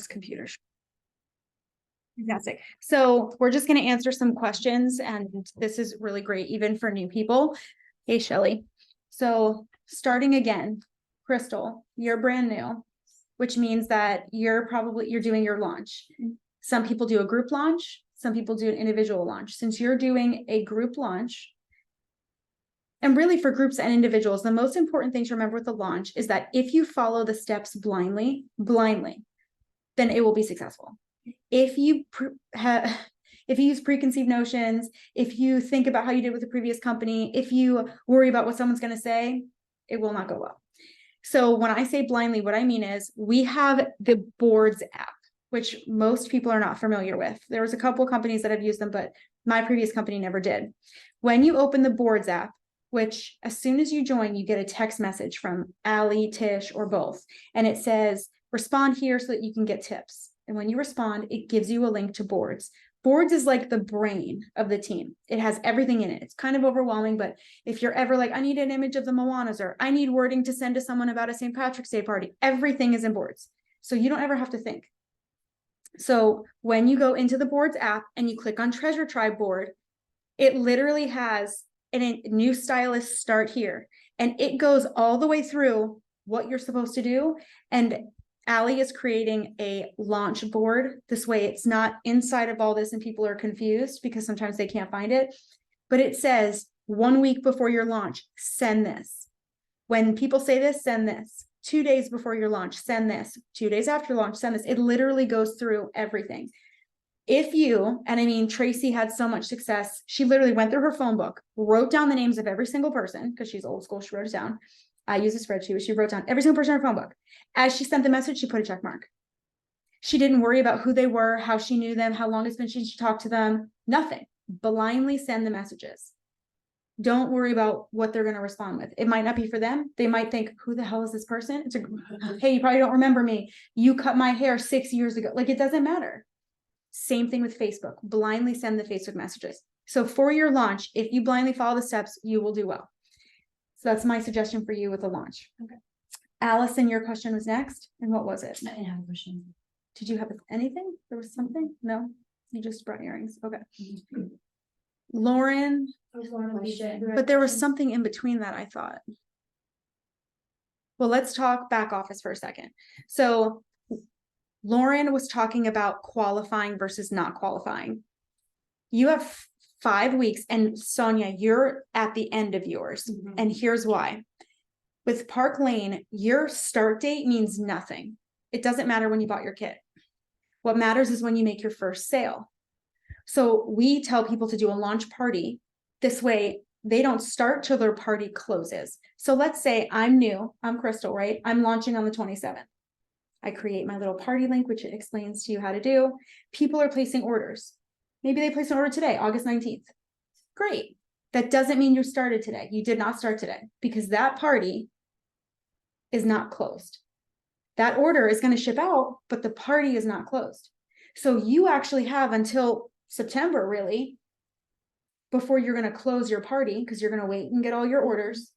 computer. Fantastic. So we're just going to answer some questions, and this is really great, even for new people. Hey, Shelly. So starting again, Crystal, you're brand new, which means that you're doing your launch. Some people do a group launch. Some people do an individual launch. Since you're doing a group launch, and really for groups and individuals, the most important thing to remember with the launch is that if you follow the steps blindly, then it will be successful. If you use preconceived notions, if you think about how you did with the previous company, if you worry about what someone's going to say, it will not go well. So when I say blindly, what I mean is we have the Boards app, which most people are not familiar with. There was a couple of companies that have used them, but my previous company never did. When you open the Boards app, which as soon as you join, you get a text message from Allie, Tish, or both. And it says, respond here so that you can get tips. And when you respond, it gives you a link to Boards. Boards is like the brain of the team. It has everything in it. It's kind of overwhelming, but if you're ever like, I need an image of the Moanas, or I need wording to send to someone about a St. Patrick's Day party, everything is in Boards. So you don't ever have to think. So when you go into the Boards app and you click on Treasure Tribe board, it literally has a new stylist start here. And it goes all the way through what you're supposed to do. And Allie is creating a launch board. This way it's not inside of all this and people are confused because sometimes they can't find it. But it says 1 week before your launch, send this. When people say this, send this. 2 days before your launch, send this. 2 days after launch, send this. It literally goes through everything. If you, and I mean, Tracy had so much success, she literally went through her phone book, wrote down the names of every single person, because she's old school, she wrote it down. I use a spreadsheet, but she wrote down every single person in her phone book. As she sent the message, she put a check mark. She didn't worry about who they were, how she knew them, how long it's been since she talked to them, nothing. Blindly send the messages. Don't worry about what they're going to respond with. It might not be for them. They might think, who the hell is this person? It's hey, you probably don't remember me. You cut my hair 6 years ago. Like, it doesn't matter. Same thing with Facebook. Blindly send the Facebook messages. So for your launch, if you blindly follow the steps, you will do well. So that's my suggestion for you with the launch. Okay. Allison, your question was next. And what was it? I didn't have a question. Did you have anything? There was something? No? You just brought earrings. Okay. Lauren, but there was something in between that, I thought. Well, let's talk back office for a second. So Lauren was talking about qualifying versus not qualifying. You have 5 weeks, and Sonia, you're at the end of yours. And here's why. With Park Lane, your start date means nothing. It doesn't matter when you bought your kit. What matters is when you make your first sale. So we tell people to do a launch party. This way, they don't start till their party closes. So let's say I'm new, I'm Crystal, right? I'm launching on the 27th. I create my little party link, which it explains to you how to do. People are placing orders. Maybe they place an order today, August 19th. Great. That doesn't mean you started today. You did not start today, because that party is not closed. That order is going to ship out, but the party is not closed. So you actually have until September, really, before you're going to close your party, because you're going to wait and get all your orders.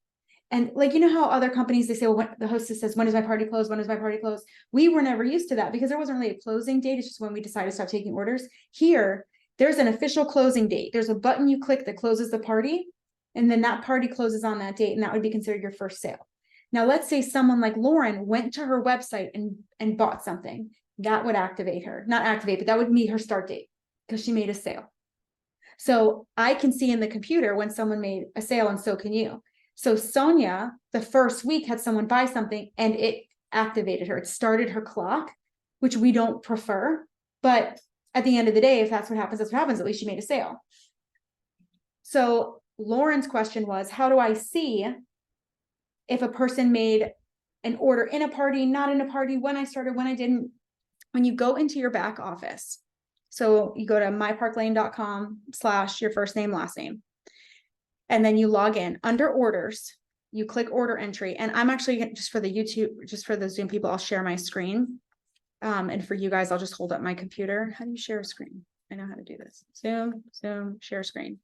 And like, you know how other companies, they say, well, when the hostess says, when does my party close? When does my party close? We were never used to that because there wasn't really a closing date. It's just when we decided to stop taking orders. Here, there's an official closing date. There's a button you click that closes the party, and then that party closes on that date, and that would be considered your first sale. Now, let's say someone like Lauren went to her website and bought something. That would activate her. Not activate, but that would be her start date because she made a sale. So I can see in the computer when someone made a sale, and so can you. So Sonia, the first week, had someone buy something and it activated her. It started her clock, which we don't prefer. But at the end of the day, if that's what happens, that's what happens. At least she made a sale. So Lauren's question was, how do I see if a person made an order in a party, not in a party, when I started, when I didn't? When you go into your back office, so you go to myparklane.com/ your first name, last name. And then you log in under orders, you click order entry. And I'm actually, just for the YouTube, just for the Zoom people, I'll share my screen. And for you guys, I'll just hold up my computer. How do you share a screen? I know how to do this. Zoom, share screen,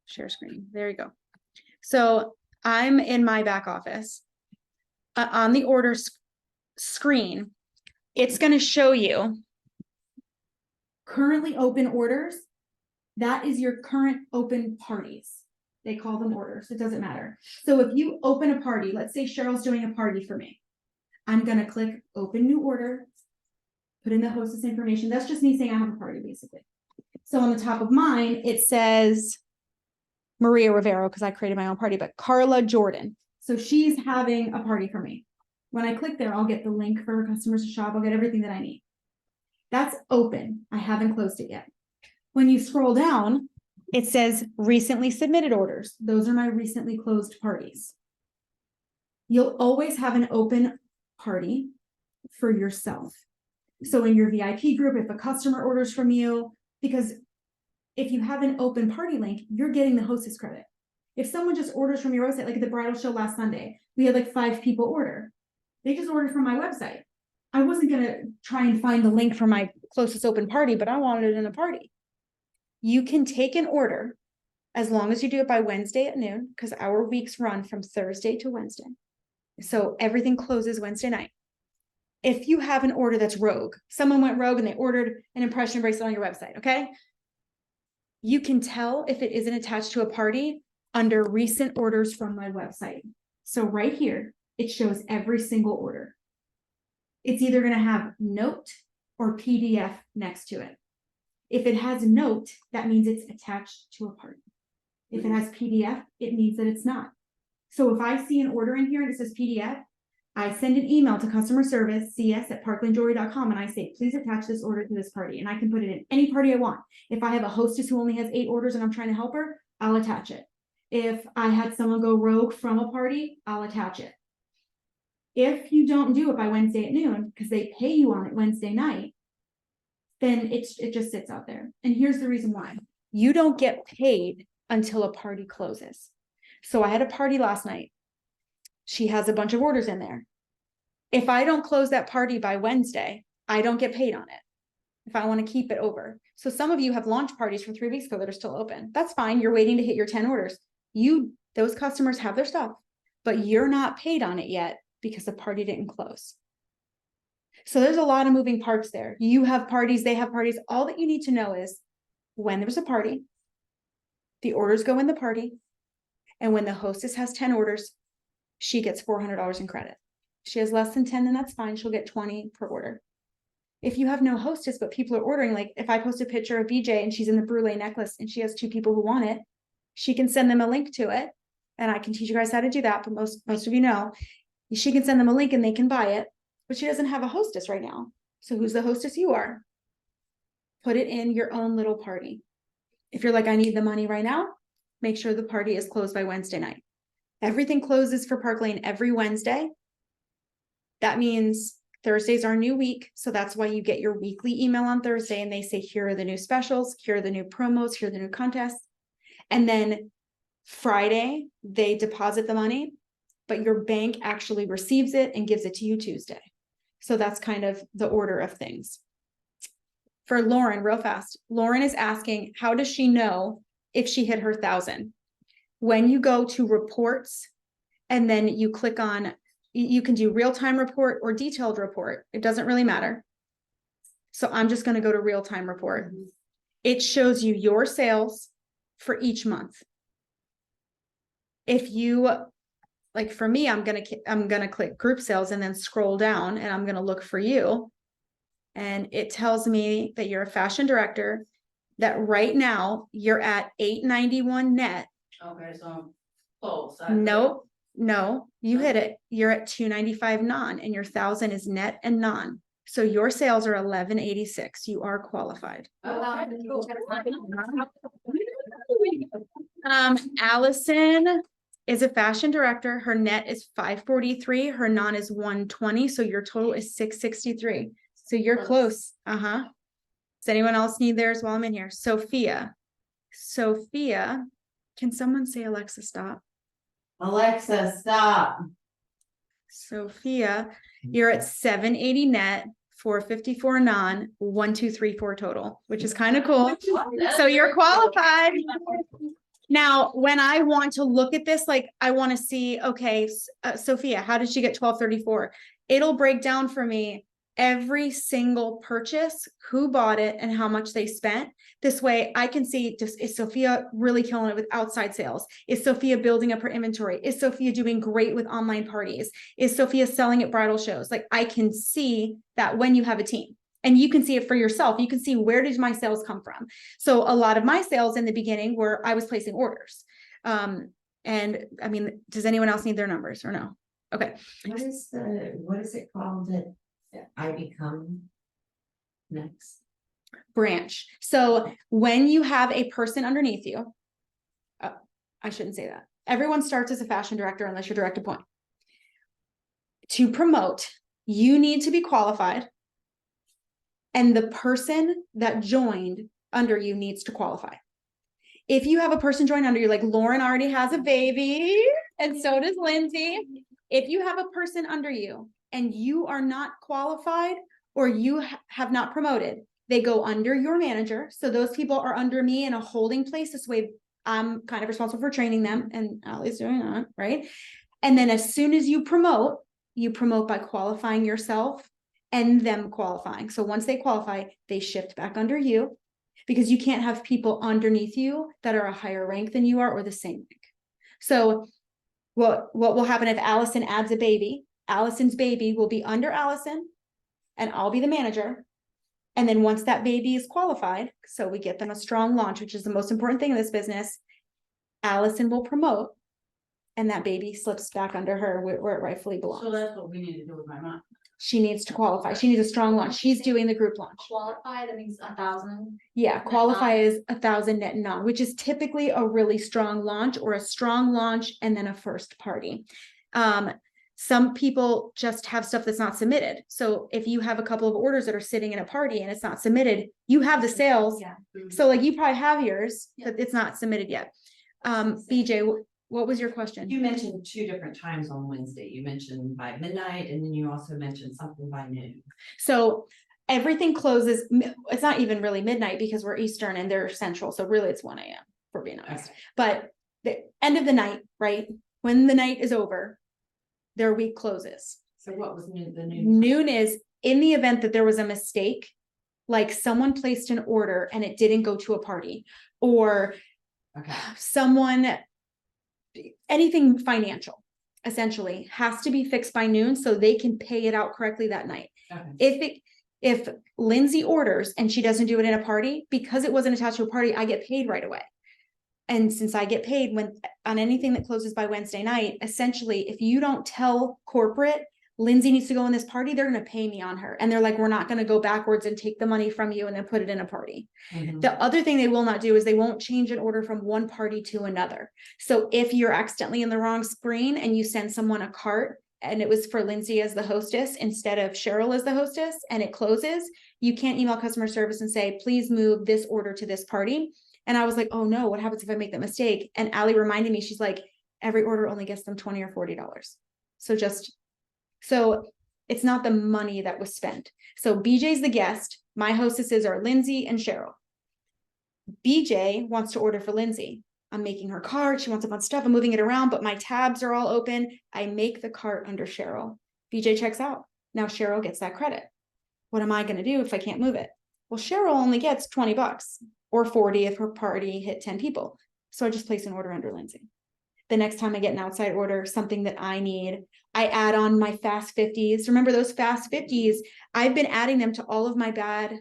share screen. There you go. So I'm in my back office. On the orders screen, it's going to show you currently open orders. That is your current open parties. They call them orders. It doesn't matter. So if you open a party, let's say Cheryl's doing a party for me. I'm going to click open new order, put in the hostess information. That's just me saying I have a party, basically. So on the top of mine, it says Maria Rivero, because I created my own party, but Carla Jordan. So she's having a party for me. When I click there, I'll get the link for customers to shop. I'll get everything that I need. That's open. I haven't closed it yet. When you scroll down, it says recently submitted orders. Those are my recently closed parties. You'll always have an open party for yourself. So in your VIP group, if a customer orders from you, because if you have an open party link, you're getting the hostess credit. If someone just orders from your website, like at the bridal show last Sunday, we had like 5 people order. They just ordered from my website. I wasn't going to try and find the link for my closest open party, but I wanted it in a party. You can take an order as long as you do it by Wednesday at noon, because our weeks run from Thursday to Wednesday. So everything closes Wednesday night. If you have an order that's rogue, someone went rogue and they ordered an impression bracelet on your website, okay? You can tell if it isn't attached to a party under recent orders from my website. So right here, it shows every single order. It's either going to have note or PDF next to it. If it has note, that means it's attached to a party. If it has PDF, it means that it's not. So if I see an order in here and it says PDF, I send an email to customer service, cs@parklandjewelry.com, and I say, please attach this order to this party. And I can put it in any party I want. If I have a hostess who only has 8 orders and I'm trying to help her, I'll attach it. If I had someone go rogue from a party, I'll attach it. If you don't do it by Wednesday at noon, because they pay you on it Wednesday night, then it just sits out there. And here's the reason why. You don't get paid until a party closes. So I had a party last night. She has a bunch of orders in there. If I don't close that party by Wednesday, I don't get paid on it if I want to keep it over. So some of you have launch parties from 3 weeks ago that are still open. That's fine. You're waiting to hit your 10 orders. Those customers have their stuff, but you're not paid on it yet because the party didn't close. So there's a lot of moving parts there. You have parties, they have parties. All that you need to know is when there's a party, the orders go in the party, and when the hostess has 10 orders, she gets $400 in credit. If she has less than 10, then that's fine. She'll get 20 per order. If you have no hostess, but people are ordering, like if I post a picture of BJ and she's in the brulee necklace and she has 2 people who want it, she can send them a link to it. And I can teach you guys how to do that, but most of you know. She can send them a link and they can buy it, but she doesn't have a hostess right now. So who's the hostess? You are. Put it in your own little party. If you're like, I need the money right now, make sure the party is closed by Wednesday night. Everything closes for Park Lane every Wednesday. That means Thursday's our new week. So that's why you get your weekly email on Thursday and they say, here are the new specials, here are the new promos, here are the new contests. And then Friday, they deposit the money, but your bank actually receives it and gives it to you Tuesday. So that's kind of the order of things. For Lauren, real fast, Lauren is asking, how does she know if she hit her 1,000? When you go to reports and then you click on, you can do real-time report or detailed report. It doesn't really matter. So I'm just going to go to real-time report. It shows you your sales for each month. If you, like for me, I'm going to click group sales and then scroll down and I'm going to look for you. And it tells me that you're a fashion director, that right now you're at 891 net. Okay, so close. Nope, no, you hit it. You're at 295 non and your 1,000 is net and non. So your sales are 1186. You are qualified. Allison is a fashion director. Her net is 543. Her non is 120. So your total is 663. So you're close. Does anyone else need theirs while I'm in here? Sophia, can someone say Alexa, stop? Alexa, stop. Sophia, you're at 780 net, 454 non, 1234 total, which is kind of cool. So you're qualified. Now, when I want to look at this, like I want to see, okay, Sophia, how did she get 1234? It'll break down for me every single purchase, who bought it and how much they spent. This way I can see, just, is Sophia really killing it with outside sales? Is Sophia building up her inventory? Is Sophia doing great with online parties? Is Sophia selling at bridal shows? Like, I can see that when you have a team. And you can see it for yourself. You can see, where did my sales come from? So a lot of my sales in the beginning were, I was placing orders. And I mean, does anyone else need their numbers or no? Okay. What is it called that I become next? Branch. So when you have a person underneath you, I shouldn't say that. Everyone starts as a fashion director unless you're direct appoint. To promote, you need to be qualified. And the person that joined under you needs to qualify. If you have a person join under you, like Lauren already has a baby, and so does Lindsay. If you have a person under you and you are not qualified, or you have not promoted, they go under your manager. So those people are under me in a holding place. This way I'm kind of responsible for training them, and Allie's doing that, right? And then as soon as you promote by qualifying yourself and them qualifying. So once they qualify, they shift back under you, because you can't have people underneath you that are a higher rank than you are or the same rank. So what will happen if Allison adds a baby? Allison's baby will be under Allison, and I'll be the manager. And then once that baby is qualified, so we get them a strong launch, which is the most important thing in this business, Allison will promote, and that baby slips back under her where it rightfully So belongs. that's what we need to do with my mom. She needs to qualify. She needs a strong launch. She's doing the group launch. Qualify, that means 1,000. Yeah, qualify non. is 1,000 net non, which is typically a really strong launch, or a strong launch and then a first party. Some people just have stuff that's not submitted. So if you have a couple of orders that are sitting in a party and it's not submitted, you have the sales. Yeah. So like, you probably have yours, Yeah. but it's not submitted yet. BJ, what was your question? You mentioned 2 different times on Wednesday. You mentioned by midnight, and then you also mentioned something by noon. So everything closes, it's not even really midnight because we're Eastern and they're Central. So really it's 1 a.m. for being honest. Okay. But the end of the night, right? When the night is over, their week closes. So what was noon, the noon? Noon is in the event that there was a mistake, like someone placed an order and it didn't go to a party, or Okay. someone, anything financial essentially has to be fixed by noon so they can pay it out correctly that night. Okay. If Lindsay orders and she doesn't do it in a party, because it wasn't attached to a party, I get paid right away. And since I get paid on anything that closes by Wednesday night, essentially, if you don't tell corporate, Lindsay needs to go in this party, they're going to pay me on her. And they're like, we're not going to go backwards and take the money from you and then put it in a party. Mhm. The other thing they will not do is they won't change an order from one party to another. So if you're accidentally in the wrong screen and you send someone a cart, and it was for Lindsay as the hostess instead of Cheryl as the hostess, and it closes, you can't email customer service and say, please move this order to this party. And I was like, oh no, what happens if I make that mistake? And Allie reminded me, she's like, every order only gets them $20 or $40. So it's not the money that was spent. So BJ's the guest. My hostesses are Lindsay and Cheryl. BJ wants to order for Lindsay. I'm making her cart. She wants a bunch of stuff. I'm moving it around, but my tabs are all open. I make the cart under Cheryl. BJ checks out. Now Cheryl gets that credit. What am I going to do if I can't move it? Well, Cheryl only gets $20 or 40 if her party hit 10 people. So I just place an order under Lindsay. The next time I get an outside order, something that I need, I add on my fast 50s. Remember those fast 50s? I've been adding them to all of my my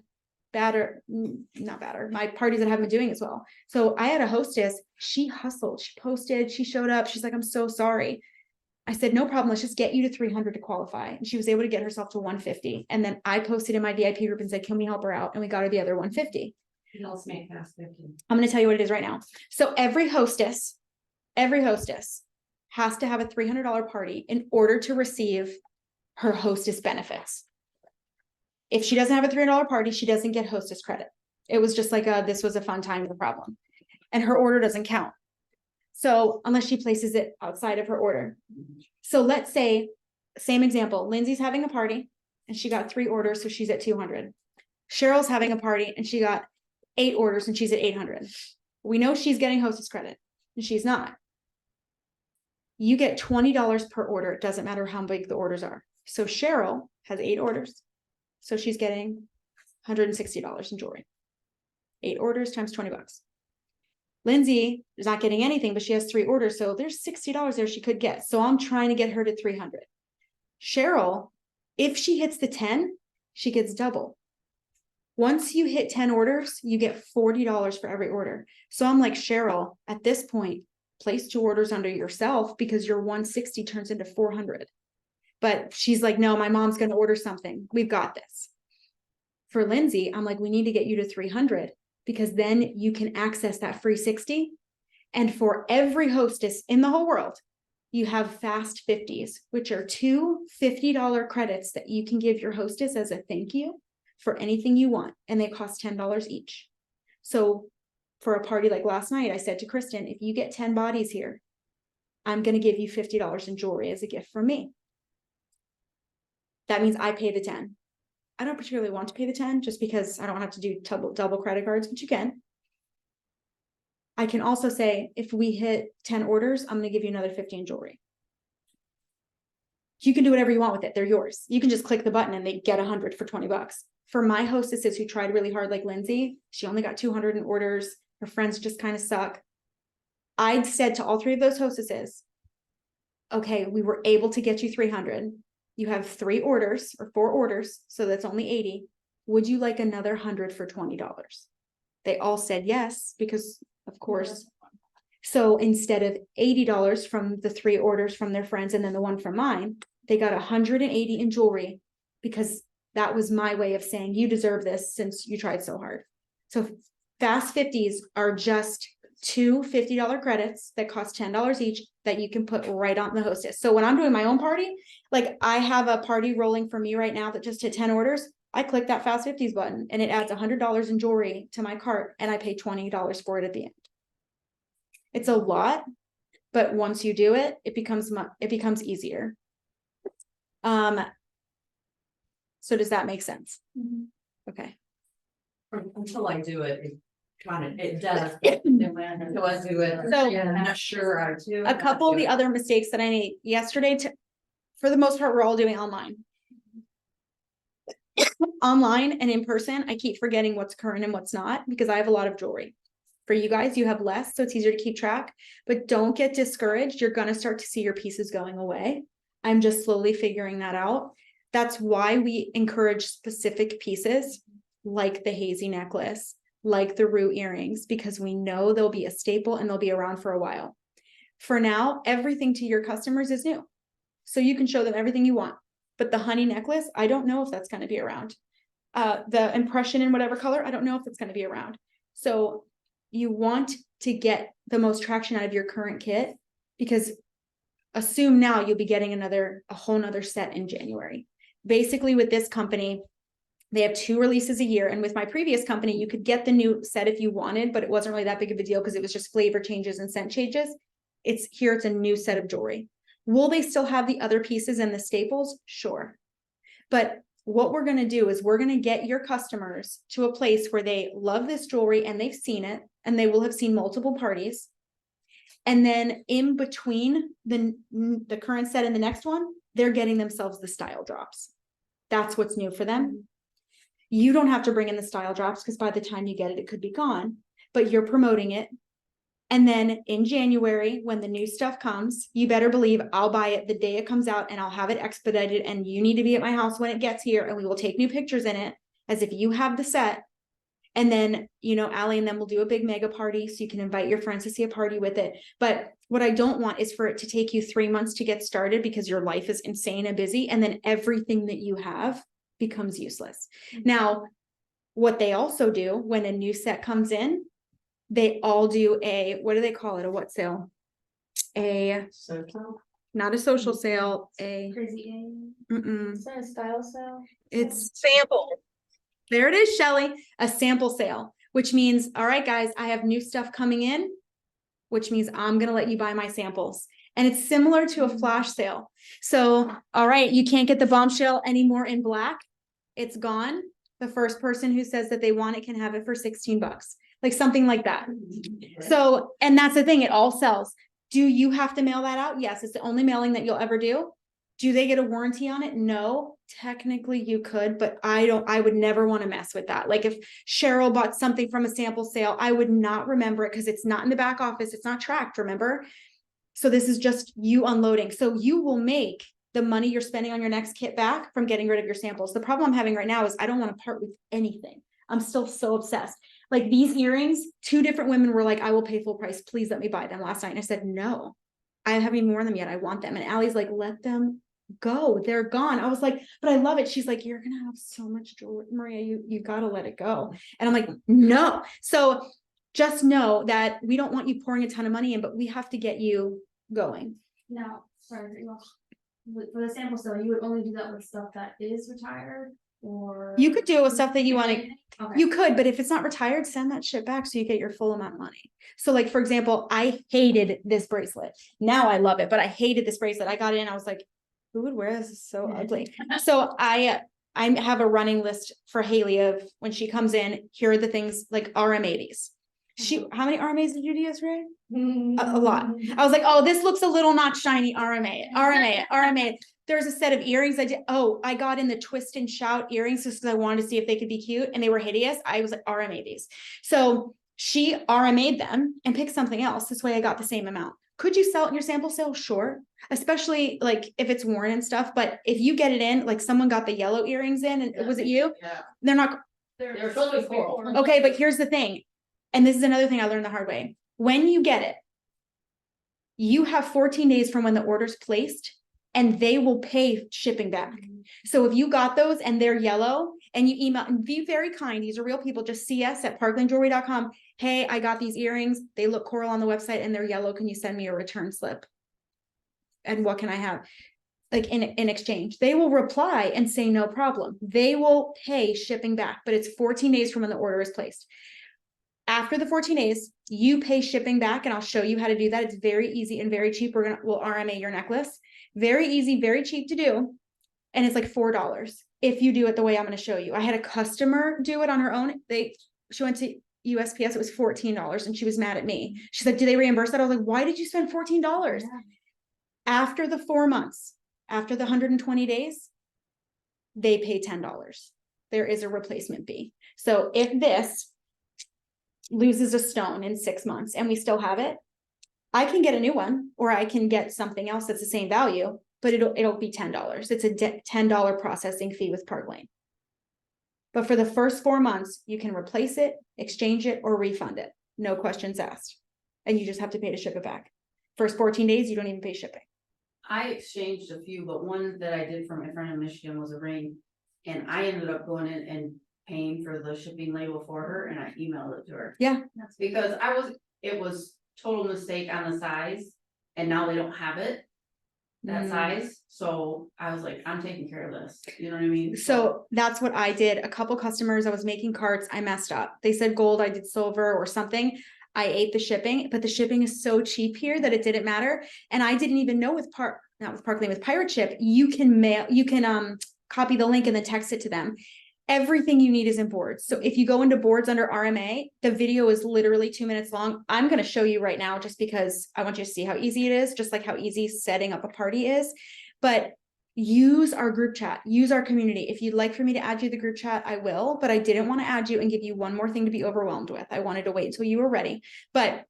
parties that I haven't been doing as well. So I had a hostess, she hustled, she posted, she showed up. She's like, I'm so sorry. I said, no problem. Let's just get you to 300 to qualify. And she was able to get herself to 150. And then I posted in my VIP group and said, can we help her out? And we got her the other 150. You also make fast 50. I'm going to tell you what it is right now. So every hostess has to have a $300 party in order to receive her hostess benefits. If she doesn't have a $300 party, she doesn't get hostess credit. It was just like this was a fun time with a problem. And her order doesn't count. So unless she places it outside of her order. So let's say, same example, Lindsay's having a party and she got 3 orders, so she's at 200. Cheryl's having a party and she got 8 orders and she's at 800. We know she's getting hostess credit and she's not. You get $20 per order. It doesn't matter how big the orders are. So Cheryl has 8 orders. So she's getting $160 in jewelry. 8 orders times $20. Lindsay is not getting anything, but she has 3 orders. So there's $60 there she could get. So I'm trying to get her to 300. Cheryl, if she hits the 10, she gets double. Once you hit 10 orders, you get $40 for every order. So I'm like, Cheryl, at this point, place 2 orders under yourself because your 160 turns into 400. But she's like, no, my mom's going to order something. We've got this. For Lindsay, I'm like, we need to get you to 300 because then you can access that free 60. And for every hostess in the whole world, you have fast 50s, which are 2 $50 credits that you can give your hostess as a thank you for anything you want. And they cost $10 each. So for a party like last night, I said to Kristen, if you get 10 bodies here, I'm going to give you $50 in jewelry as a gift from me. That means I pay the 10. I don't particularly want to pay the 10 just because I don't have to do double credit cards, but you can. I can also say, if we hit 10 orders, I'm going to give you another 50 in jewelry. You can do whatever you want with it. They're yours. You can just click the button and they get 100 for $20. For my hostesses who tried really hard, like Lindsay, she only got 200 in orders. Her friends just kind of suck. I said to all 3 of those hostesses, okay, we were able to get you 300. You have 3 orders or 4 orders, so that's only 80. Would you like another 100 for $20? They all said yes, because of course. So instead of $80 from the 3 orders from their friends and then the one from mine, they got 180 in jewelry because that was my way of saying you deserve this since you tried so hard. So fast 50s are just 2 $50 credits that cost $10 each that you can put right on the hostess. So when I'm doing my own party, like I have a party rolling for me right now that just hit 10 orders. I click that fast 50s button and it adds $100 in jewelry to my cart and I pay $20 for it at the end. It's a lot, but once you do it, it becomes easier. So does that make sense? Okay. Until I do it, it does. Until I do it. So- Yeah, I'm not sure how to. A couple of the other mistakes that I made yesterday, for the most part, we're all doing online. Online and in person, I keep forgetting what's current and what's not because I have a lot of jewelry. For you guys, you have less, so it's easier to keep track, but don't get discouraged. You're going to start to see your pieces going away. I'm just slowly figuring that out. That's why we encourage specific pieces like the hazy necklace, like the root earrings, because we know they'll be a staple and they'll be around for a while. For now, everything to your customers is new. So you can show them everything you want, but the honey necklace, I don't know if that's going to be around. The impression in whatever color, I don't know if it's going to be around. So you want to get the most traction out of your current kit because assume now you'll be getting a whole nother set in January. Basically with this company, they have 2 releases a year. And with my previous company, you could get the new set if you wanted, but it wasn't really that big of a deal because it was just flavor changes and scent changes. It's a new set of jewelry. Will they still have the other pieces and the staples? Sure. But what we're going to do is we're going to get your customers to a place where they love this jewelry and they've seen it and they will have seen multiple parties. And then in between the current set and the next one, they're getting themselves the style drops. That's what's new for them. You don't have to bring in the style drops because by the time you get it, it could be gone, but you're promoting it. And then in January, when the new stuff comes, you better believe I'll buy it the day it comes out and I'll have it expedited. And you need to be at my house when it gets here and we will take new pictures in it as if you have the set. And then, Allie and them will do a big mega party so you can invite your friends to see a party with it. But what I don't want is for it to take you 3 months to get started because your life is insane and busy. And then everything that you have becomes useless. Now, what they also do when a new set comes in, they all do what do they call it? A what sale? Not a social sale, Crazy A. Is that a style sale? It's sample. There it is, Shelly, a sample sale, which means, all right, guys, I have new stuff coming in, which means I'm going to let you buy my samples. And it's similar to a flash sale. So, all right, you can't get the bombshell anymore in black. It's gone. The first person who says that they want it can have it for $16, like something like that. So, and that's the thing, it all sells. Do you have to mail that out? Yes, it's the only mailing that you'll ever do. Do they get a warranty on it? No, technically you could, but I would never want to mess with that. Like if Cheryl bought something from a sample sale, I would not remember it because it's not in the back office. It's not tracked, remember? So this is just you unloading. So you will make the money you're spending on your next kit back from getting rid of your samples. The problem I'm having right now is I don't want to part with anything. I'm still so obsessed. Like these earrings, 2 different women were like, I will pay full price. Please let me buy them last night. And I said, no, I haven't even worn them yet. I want them. And Allie's like, let them go. They're gone. I was like, but I love it. She's like, you're going to have so much jewelry, Maria. You got to let it go. And I'm like, no. So just know that we don't want you pouring a ton of money in, but we have to get you going. No, sorry, for the sample sale, you would only do that with stuff that is retired or? You could do it with stuff that you want to, Okay. you could, but if it's not retired, send that shit back so you get your full amount of money. So like, for example, I hated this bracelet. Now I love it, but I hated this bracelet. I got it in, I was like, who would wear this? It's so ugly. So I have a running list for Haley of when she comes in, here are the things like RM80s. How many RMAs did you do yesterday? A lot. I was like, oh, this looks a little not shiny. RMA. There's a set of earrings I did. Oh, I got in the twist and shout earrings just because I wanted to see if they could be cute and they were hideous. I was like, RMA these. So she RMA'd them and picked something else. This way I got the same amount. Could you sell it in your sample sale? Sure. Especially like if it's worn and stuff. But if you get it in, like someone got the yellow earrings in and was it you? Yeah. They're not. They're supposed to be coral. Okay, but here's the thing. And this is another thing I learned the hard way. When you get it, you have 14 days from when the order's placed and they will pay shipping back. So if you got those and they're yellow and you email and be very kind, these are real people, just see us at parklandjewelry.com. Hey, I got these earrings. They look coral on the website and they're yellow. Can you send me a return slip? And what can I have? Like in exchange, they will reply and say, no problem. They will pay shipping back, but it's 14 days from when the order is placed. After the 14 days, you pay shipping back and I'll show you how to do that. It's very easy and very cheap. We'll RMA your necklace. Very easy, very cheap to do. And it's like $4 if you do it the way I'm going to show you. I had a customer do it on her own. She went to USPS. It was $14 and she was mad at me. She's like, do they reimburse that? I was like, why did you spend $14? Yeah. After the 4 months, after the 120 days, they pay $10. There is a replacement fee. So if this loses a stone in 6 months and we still have it, I can get a new one or I can get something else that's the same value, but it'll be $10. It's a $10 processing fee with Park Lane. But for the first 4 months, you can replace it, exchange it, or refund it. No questions asked. And you just have to pay to ship it back. First 14 days, you don't even pay shipping. I exchanged a few, but one that I did from my friend in Michigan was a ring. And I ended up going in and paying for the shipping label for her and I emailed it to her. Yeah. That's because it was total mistake on the size and now they don't have it, that size. So I was like, I'm taking care of this. You know what I mean? So that's what I did. A couple customers, I was making carts. I messed up. They said gold, I did silver or something. I ate the shipping, but the shipping is so cheap here that it didn't matter. And I didn't even know with Park Lane, with Pirate Ship, you can copy the link and then text it to them. Everything you need is in boards. So if you go into boards under RMA, the video is literally 2 minutes long. I'm going to show you right now just because I want you to see how easy it is, just like how easy setting up a party is. But use our group chat, use our community. If you'd like for me to add you to the group chat, I will, but I didn't want to add you and give you one more thing to be overwhelmed with. I wanted to wait until you were ready. But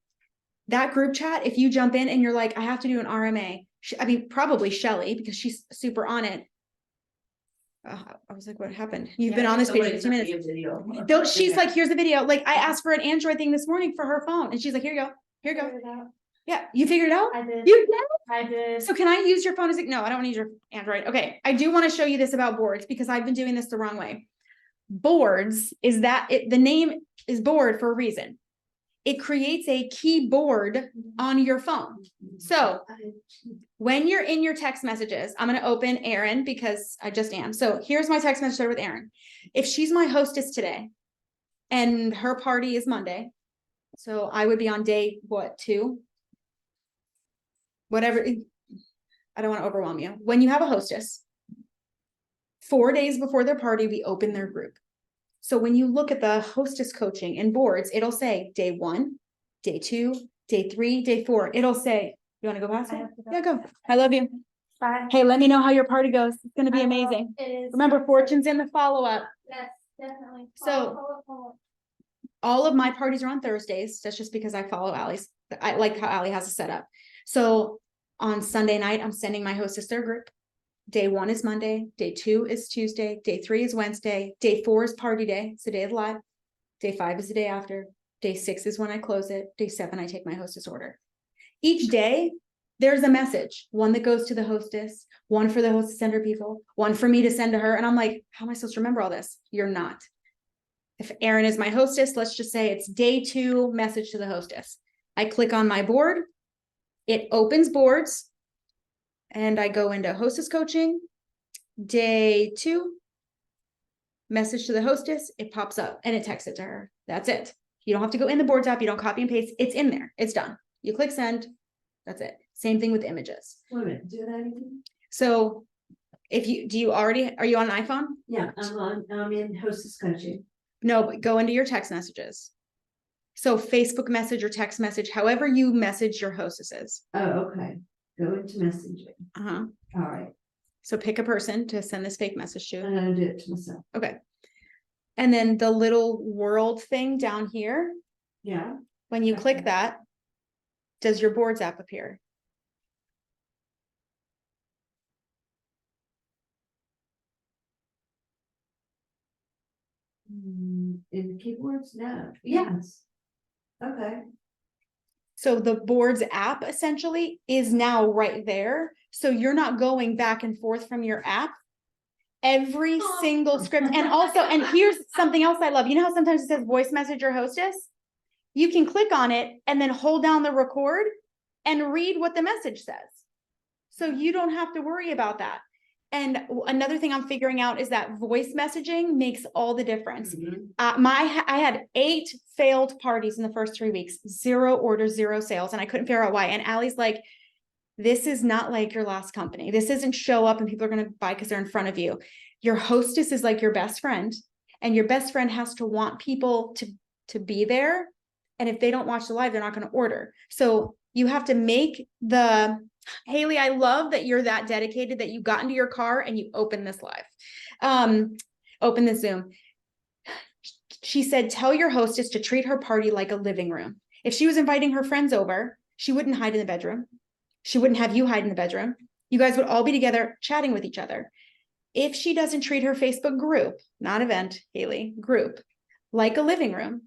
that group chat, if you jump in and you're like, I have to do an RMA, I mean, probably Shelly, because she's super on it. I was like, what happened? You've been on this page for 2 minutes. She's like, here's the video. Like I asked for an Android thing this morning for her phone. And she's like, here you go. Here you go. Yeah. You figured it out? I did. You did? I did. So can I use your phone as no, I don't want to use your Android. Okay. I do want to show you this about boards because I've been doing this the wrong way. Boards is the name is board for a reason. It creates a keyboard on your phone. So when you're in your text messages, I'm going to open Erin because I just am. So here's my text message with Erin. If she's my hostess today and her party is Monday, so I would be on day, 2? Whatever. I don't want to overwhelm you. When you have a hostess, 4 days before their party, we open their group. So when you look at the hostess coaching and boards, it'll say day 1, day 2, day 3, day 4. It'll say, you want to go past it? Yeah, go. I love you. Bye. Hey, let me know how your party goes. It's gonna be I will. amazing. It is. Remember, fortune's in the follow-up. Yes, definitely. So- Follow. All of my parties are on Thursdays. That's just because I follow Ally's. I like how Ally has it set up. So on Sunday night, I'm sending my hostess their group. Day 1 is Monday, day 2 is Tuesday, day 3 is Wednesday, day 4 is party day. It's the day of the live. Day 5 is the day after. Day 6 is when I close it. Day 7, I take my hostess order. Each day, there's a message, one that goes to the hostess, one for the hostess center people, one for me to send to her. And I'm like, how am I supposed to remember all this? You're not. If Erin is my hostess, let's just say it's day 2, message to the hostess. I click on my board, it opens boards, and I go into hostess coaching. Day 2, message to the hostess, it pops up and it texts it to her. That's it. You don't have to go in the boards app, you don't copy and paste, it's in there, it's done. You click send, that's it. Same thing with images. Wait a minute, do that again? So if you are you on an iPhone? Yeah, I'm in hostess coaching. No, but go into your text messages. So Facebook message or text message, however you message your hostesses. Oh, okay. Go into messaging. Uh-huh. All right. So pick a person to send this fake message to. I'm gonna do it to myself. Okay. And then the little world thing down here, Yeah. when you Okay. click that, does your boards app appear? In keyboards, no. Yes. Okay. So the boards app essentially is now right there. So you're not going back and forth from your app. Every Oh. single script. And also, and here's something else I love. You know how sometimes it says voice message or hostess? You can click on it and then hold down the record and read what the message says. So you don't have to worry about that. And another thing I'm figuring out is that voice messaging makes all the difference. I had 8 failed parties in the first 3 weeks, 0 orders, 0 sales, and I couldn't figure out why. And Allie's like, this is not like your last company. This isn't show up and people are going to buy because they're in front of you. Your hostess is like your best friend, and your best friend has to want people to be there. And if they don't watch the live, they're not going to order. So you have to make Haley, I love that you're that dedicated that you got into your car and you opened this live. Open this Zoom. She said, tell your hostess to treat her party like a living room. If she was inviting her friends over, she wouldn't hide in the bedroom. She wouldn't have you hide in the bedroom. You guys would all be together chatting with each other. If she doesn't treat her Facebook group, not event, Haley, group, like a living room,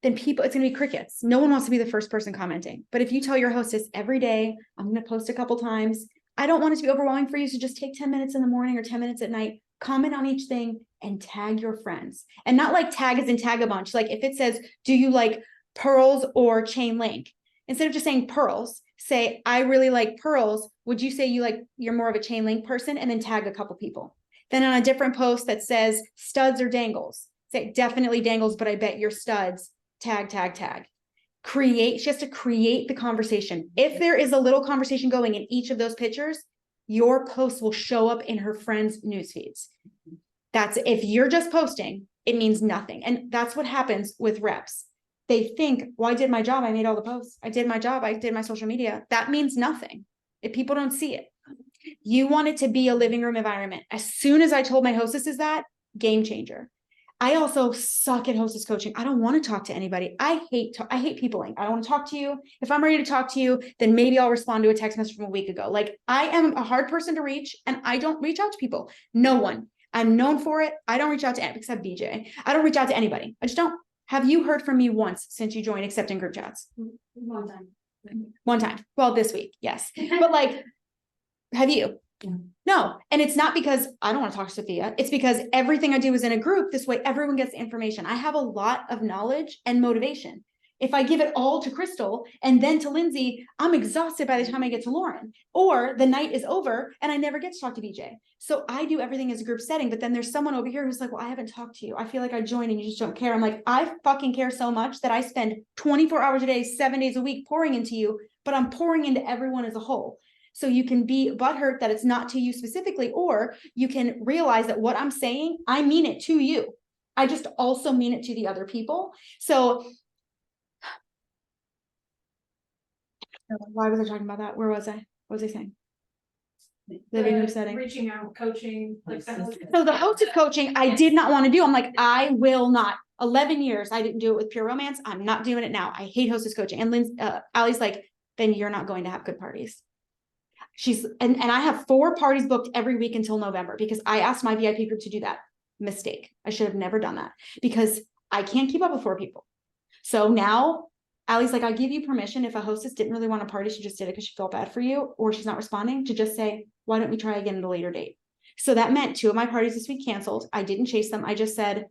then it's going to be crickets. No one wants to be the first person commenting. But if you tell your hostess every day, I'm going to post a couple times, I don't want it to be overwhelming for you. So just take 10 minutes in the morning or 10 minutes at night, comment on each thing and tag your friends. And not like tag as in tag a bunch. Like if it says, do you like pearls or chain link? Instead of just saying pearls, say, I really like pearls. Would you say you're more of a chain link person? And then tag a couple people. Then on a different post that says studs or dangles, say definitely dangles, but I bet you're studs. Tag. She has to create the conversation. If there is a little conversation going in each of those pictures, your post will show up in her friends' news feeds. That's if you're just posting, it means nothing. And that's what happens with reps. They think, well, I did my job. I made all the posts. I did my job. I did my social media. That means nothing if people don't see it. You want it to be a living room environment. As soon as I told my hostesses that, game changer. I also suck at hostess coaching. I don't want to talk to anybody. I hate peopling. I don't want to talk to you. If I'm ready to talk to you, then maybe I'll respond to a text message from a week ago. Like I am a hard person to reach and I don't reach out to people. No one. I'm known for it. I don't reach out to except BJ. I don't reach out to anybody. I just don't. Have you heard from me once since you joined except in group chats? One time. One time. Well, this week. Yes. But like, have you? Yeah. No. And it's not because I don't want to talk to Sophia. It's because everything I do is in a group. This way, everyone gets the information. I have a lot of knowledge and motivation. If I give it all to Crystal and then to Lindsay, I'm exhausted by the time I get to Lauren, or the night is over and I never get to talk to BJ. So I do everything as a group setting, but then there's someone over here who's like, well, I haven't talked to you. I feel like I joined and you just don't care. I'm like, I fucking care so much that I spend 24 hours a day, 7 days a week pouring into you, but I'm pouring into everyone as a whole. So you can be butthurt that it's not to you specifically, or you can realize that what I'm saying, I mean it to you. I just also mean it to the other people. So why was I talking about that? Where was I? What was I saying? living room setting. Reaching out, coaching, like that was. So the hosted coaching, I did not want to do. I'm like, I will not. 11 years, I didn't do it with Pure Romance. I'm not doing it now. I hate hostess coaching. And Allie's like, then you're not going to have good parties. And I have 4 parties booked every week until November because I asked my VIP group to do that. Mistake. I should have never done that because I can't keep up with 4 people. So now Allie's like, I give you permission if a hostess didn't really want a party, she just did it because she felt bad for you or she's not responding, to just say, why don't we try again at a later date? So that meant 2 of my parties this week canceled. I didn't chase them. I just said,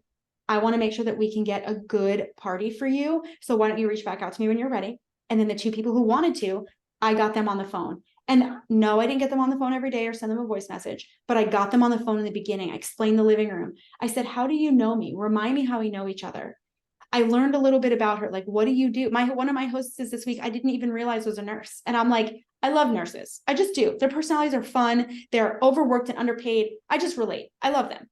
I want to make sure that we can get a good party for you. So why don't you reach back out to me when you're ready? And then the 2 people who wanted to, I got them on the phone. And no, I didn't get them on the phone every day or send them a voice message, but I got them on the phone in the beginning. I explained the living room. I said, how do you know me? Remind me how we know each other. I learned a little bit about her. Like, what do you do? One of my hostesses this week, I didn't even realize was a nurse. And I'm like, I love nurses. I just do. Their personalities are fun. They're overworked and underpaid. I just relate. I love them.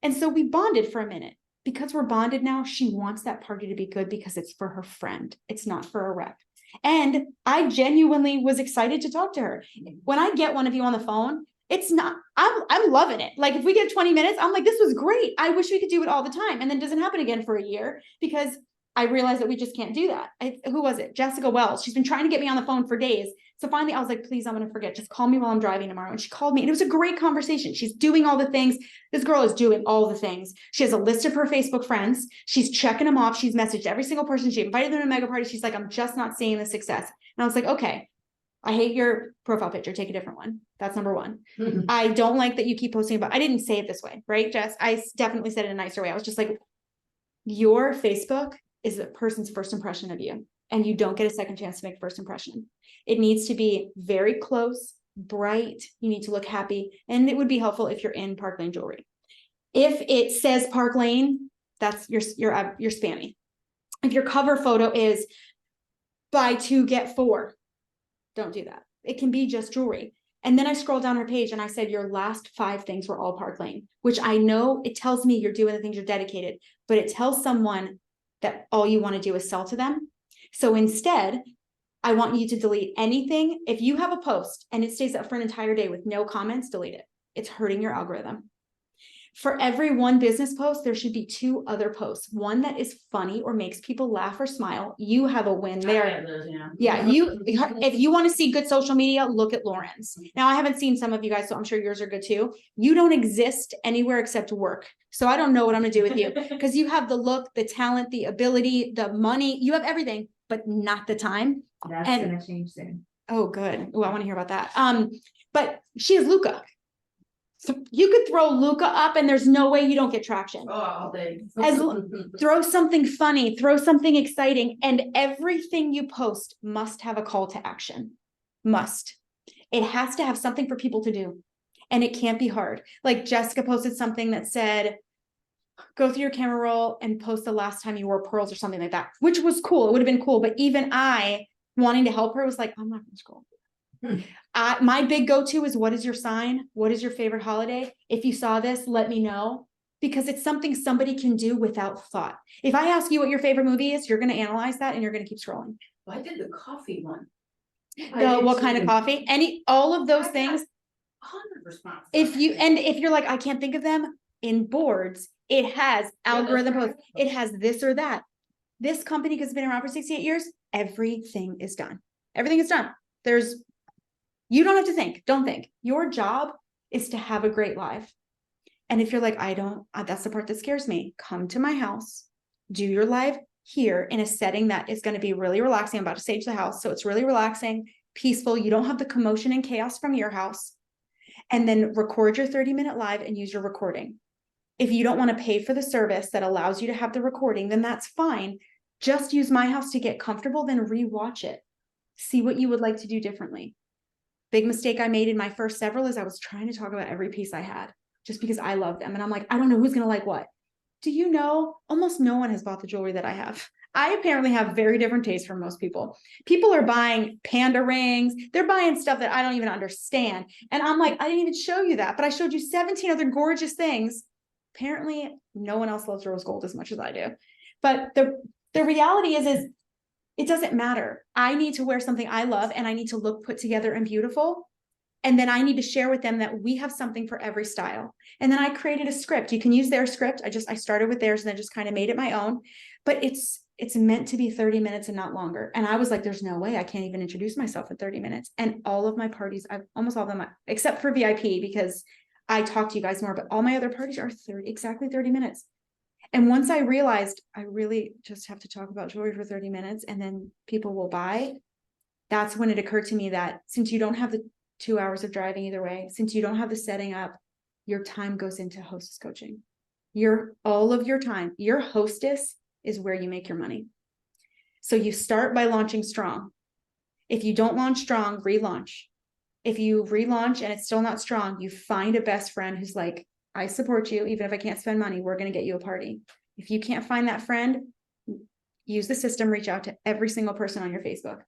And so we bonded for a minute. Because we're bonded now, she wants that party to be good because it's for her friend. It's not for a rep. And I genuinely was excited to talk to her. When I get one of you on the phone, it's not, I'm loving it. Like if we get 20 minutes, I'm like, this was great. I wish we could do it all the time. And then it doesn't happen again for a year because I realized that we just can't do that. Who was it? Jessica Wells. She's been trying to get me on the phone for days. So finally I was like, please, I'm going to forget. Just call me while I'm driving tomorrow. And she called me and it was a great conversation. She's doing all the things. This girl is doing all the things. She has a list of her Facebook friends. She's checking them off. She's messaged every single person. She invited them to a mega party. She's like, I'm just not seeing the success. And I was like, okay, I hate your profile picture. Take a different one. That's number 1. I don't like that you keep posting about, I didn't say it this way, right, Jess? I definitely said it in a nicer way. I was just like, your Facebook is a person's first impression of you. And you don't get a second chance to make first impression. It needs to be very close, bright. You need to look happy. And it would be helpful if you're in Park Lane jewelry. If it says Park Lane, that's you're spammy. If your cover photo is buy 2, get 4, don't do that. It can be just jewelry. And then I scrolled down her page and I said, your last 5 things were all Park Lane, which I know it tells me you're doing the things you're dedicated, but it tells someone that all you want to do is sell to them. So instead, I want you to delete anything. If you have a post and it stays up for an entire day with no comments, delete it. It's hurting your algorithm. For every 1 business post, there should be 2 other posts. One that is funny or makes people laugh or smile. You have a win there. Yeah, if you want to see good social media, look at Lauren's. Now, I haven't seen some of you guys, so I'm sure yours are good too. You don't exist anywhere except work. So I don't know what I'm gonna do with you because you have the look, the talent, the ability, the money, you have everything, but not the time. That's And- gonna change soon. Oh, good. Oh, I want to hear about that. But she has Luca. So you could throw Luca up and there's no way you don't get traction. Oh, all day. Throw something funny, throw something exciting, and everything you post must have a call to action. Must. It has to have something for people to do. And it can't be hard. Like Jessica posted something that said, go through your camera roll and post the last time you wore pearls or something like that, which was cool. It would have been cool. But even I, wanting to help her, was like, I'm not going to scroll. My big go-to is, what is your sign? What is your favorite holiday? If you saw this, let me know, because it's something somebody can do without thought. If I ask you what your favorite movie is, you're going to analyze that and you're going to keep scrolling. I did the coffee one. What kind of coffee? All of those I got things. 100 responses. If you're like, I can't think of them in boards, it has algorithm posts. It has this or that. This company has been around for 68 years. Everything is done. Everything is done. You don't have to think. Don't think. Your job is to have a great life. And if you're like, that's the part that scares me. Come to my house, do your live here in a setting that is going to be really relaxing. I'm about to stage the house. So it's really relaxing, peaceful. You don't have the commotion and chaos from your house. And then record your 30-minute live and use your recording. If you don't want to pay for the service that allows you to have the recording, then that's fine. Just use my house to get comfortable, then rewatch it. See what you would like to do differently. Big mistake I made in my first several is I was trying to talk about every piece I had just because I love them. And I'm like, I don't know who's going to like what. Do you know, almost no one has bought the jewelry that I have. I apparently have very different tastes from most people. People are buying panda rings. They're buying stuff that I don't even understand. And I'm like, I didn't even show you that, but I showed you 17 other gorgeous things. Apparently no one else loves rose gold as much as I do. But the reality is it doesn't matter. I need to wear something I love and I need to look put together and beautiful. And then I need to share with them that we have something for every style. And then I created a script. You can use their script. I started with theirs and then just kind of made it my own, but it's meant to be 30 minutes and not longer. And I was like, there's no way I can't even introduce myself in 30 minutes. And all of my parties, almost all of them, except for VIP, because I talk to you guys more, but all my other parties are exactly 30 minutes. And once I realized I really just have to talk about jewelry for 30 minutes and then people will buy, that's when it occurred to me that since you don't have the 2 hours of driving either way, since you don't have the setting up, your time goes into hostess coaching. All of your time, your hostess is where you make your money. So you start by launching strong. If you don't launch strong, relaunch. If you relaunch and it's still not strong, you find a best friend who's like, I support you, even if I can't spend money, we're going to get you a party. If you can't find that friend, use the system, reach out to every single person on your Facebook.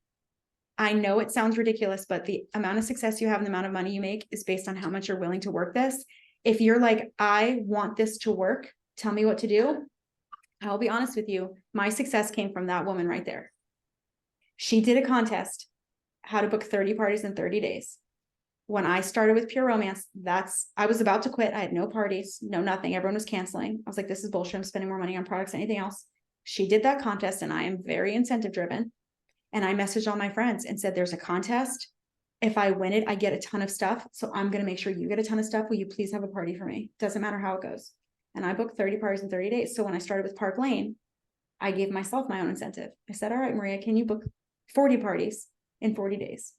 I know it sounds ridiculous, but the amount of success you have and the amount of money you make is based on how much you're willing to work this. If you're like, I want this to work, tell me what to do. I'll be honest with you. My success came from that woman right there. She did a contest, how to book 30 parties in 30 days. When I started with Pure Romance, I was about to quit. I had no parties, no nothing. Everyone was canceling. I was like, this is bullshit. I'm spending more money on products than anything else. She did that contest and I am very incentive driven. And I messaged all my friends and said, there's a contest. If I win it, I get a ton of stuff. So I'm going to make sure you get a ton of stuff. Will you please have a party for me? Doesn't matter how it goes. And I booked 30 parties in 30 days. So when I started with Park Lane, I gave myself my own incentive. I said, all right, Maria, can you book 40 parties in 40 days?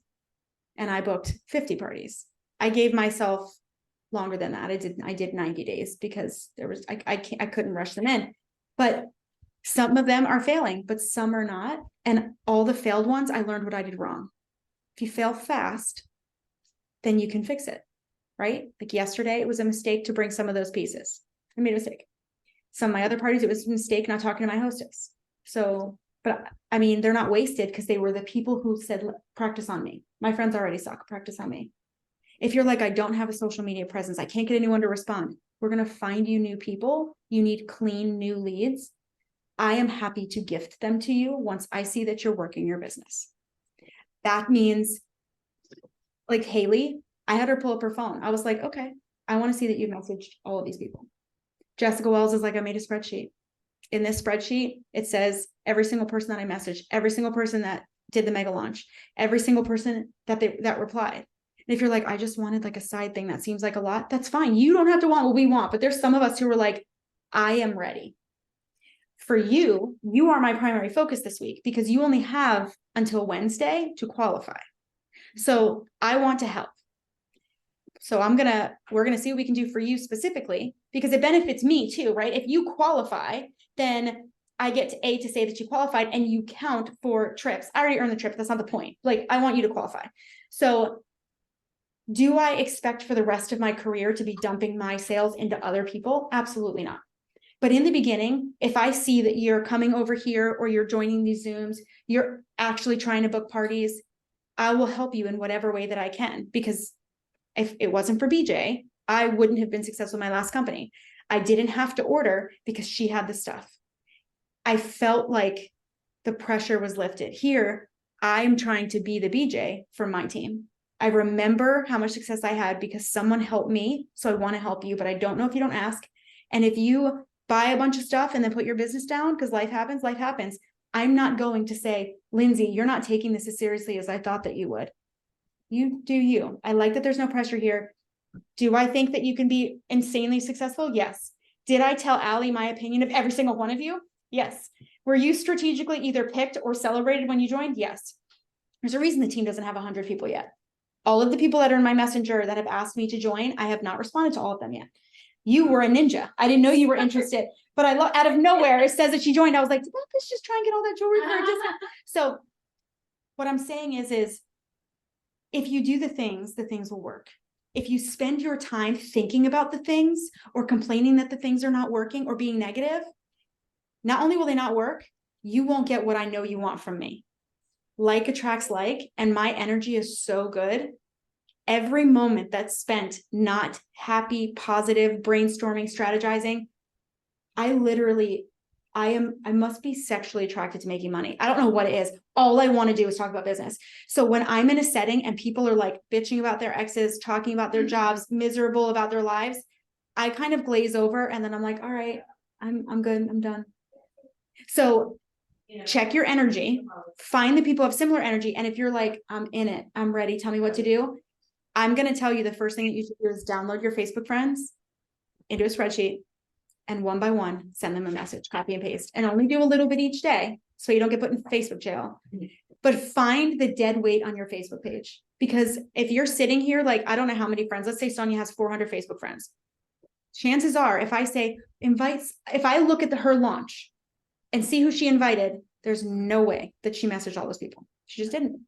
And I booked 50 parties. I gave myself longer than that. I did 90 days because I couldn't rush them in, but some of them are failing, but some are not. And all the failed ones, I learned what I did wrong. If you fail fast, then you can fix it, right? Like yesterday, it was a mistake to bring some of those pieces. I made a mistake. Some of my other parties, it was a mistake not talking to my hostess. So, but I mean, they're not wasted because they were the people who said, practice on me. My friends already suck, practice on me. If you're like, I don't have a social media presence, I can't get anyone to respond. We're going to find you new people. You need clean new leads. I am happy to gift them to you once I see that you're working your business. That means like Haley, I had her pull up her phone. I was like, okay, I want to see that you've messaged all of these people. Jessica Wells is like, I made a spreadsheet. In this spreadsheet, it says every single person that I messaged, every single person that did the mega launch, every single person that replied. And if you're like, I just wanted like a side thing that seems like a lot, that's fine. You don't have to want what we want, but there's some of us who are like, I am ready. For you, you are my primary focus this week because you only have until Wednesday to qualify. So I want to help. So we're going to see what we can do for you specifically because it benefits me too, right? If you qualify, then I get to say that you qualified and you count for trips. I already earned the trip. That's not the point. Like, I want you to qualify. So do I expect for the rest of my career to be dumping my sales into other people? Absolutely not. But in the beginning, if I see that you're coming over here or you're joining these Zooms, you're actually trying to book parties, I will help you in whatever way that I can. Because if it wasn't for BJ, I wouldn't have been successful in my last company. I didn't have to order because she had the stuff. I felt like the pressure was lifted. Here, I'm trying to be the BJ for my team. I remember how much success I had because someone helped me. So I want to help you, but I don't know if you don't ask. And if you buy a bunch of stuff and then put your business down because life happens, I'm not going to say, Lindsay, you're not taking this as seriously as I thought that you would. You do you. I like that there's no pressure here. Do I think that you can be insanely successful? Yes. Did I tell Allie my opinion of every single one of you? Yes. Were you strategically either picked or celebrated when you joined? Yes. There's a reason the team doesn't have 100 people yet. All of the people that are in my messenger that have asked me to join, I have not responded to all of them yet. You were a ninja. I didn't know you were interested, but out of nowhere, it says that she joined. I was like, did that bitch just try and get all that jewelry for a discount? So what I'm saying is if you do the things will work. If you spend your time thinking about the things or complaining that the things are not working or being negative, not only will they not work, you won't get what I know you want from me. Like attracts like, and my energy is so good. Every moment that's spent not happy, positive, brainstorming, strategizing, I must be sexually attracted to making money. I don't know what it is. All I want to do is talk about business. So when I'm in a setting and people are like bitching about their exes, talking about their jobs, miserable about their lives, I kind of glaze over and then I'm like, all right, I'm good. I'm done. So check your energy, find the people who have similar energy. And if you're like, I'm in it, I'm ready, tell me what to do. I'm going to tell you the first thing that you should do is download your Facebook friends into a spreadsheet and one by one, send them a message, copy and paste, and only do a little bit each day. So you don't get put in Facebook jail, but find the dead weight on your Facebook page. Because if you're sitting here, like, I don't know how many friends, let's say Sonia has 400 Facebook friends. Chances are, if I say if I look at her launch and see who she invited, there's no way that she messaged all those people. She just didn't.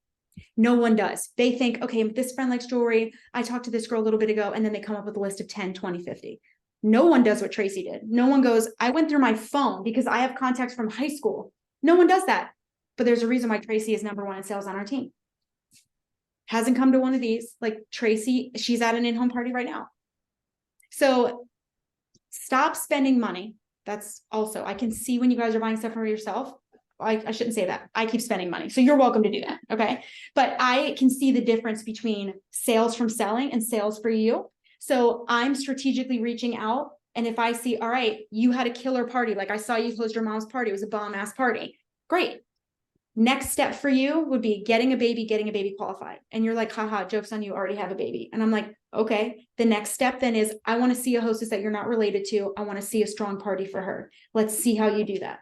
No one does. They think, okay, this friend likes jewelry. I talked to this girl a little bit ago, and then they come up with a list of 10, 20, 50. No one does what Tracy did. No one goes, I went through my phone because I have contacts from high school. No one does that. But there's a reason why Tracy is number one in sales on our team. Hasn't come to one of these. Like Tracy, she's at an in-home party right now. So stop spending money. That's also, I can see when you guys are buying stuff for yourself. I shouldn't say that. I keep spending money. So you're welcome to do that. Okay. But I can see the difference between sales from selling and sales for you. So I'm strategically reaching out. And if I see, all right, you had a killer party, like I saw you close your mom's party, it was a bomb ass party. Great. Next step for you would be getting a baby qualified. And you're like, haha, joke's on you, already have a baby. And I'm like, okay. The next step then is I want to see a hostess that you're not related to. I want to see a strong party for her. Let's see how you do that.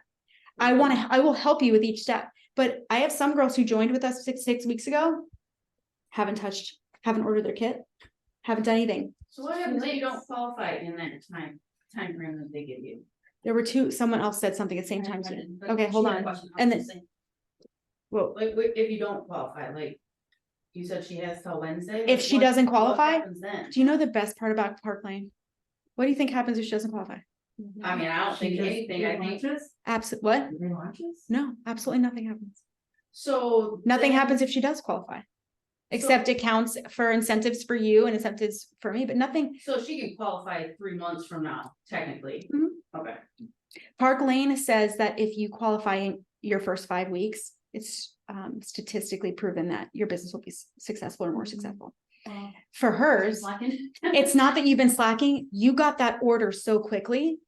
I will help you with each step. But I have some girls who joined with us six weeks ago, haven't ordered their kit, haven't done anything. So what happens if you don't qualify in that time frame that they give you? There were someone else said something at the same time. Okay, hold on. And then, well, Like, if you don't qualify, like, you said she has till Wednesday? if she doesn't qualify, what happens then? do you know the best part about Park Lane? What do you think happens if she doesn't qualify? I mean, I don't think anything, I think, What? Relaunches? No, absolutely nothing happens. so. Nothing then- happens if she does qualify. Except it counts for incentives for you and incentives for me, but nothing. So she can qualify 3 months from now, technically. Mhm. Okay. Park Lane says that if you qualify in your first 5 weeks, it's statistically proven that your business will be successful or more successful. For hers, it's not that you've been slacking. You got that order so quickly.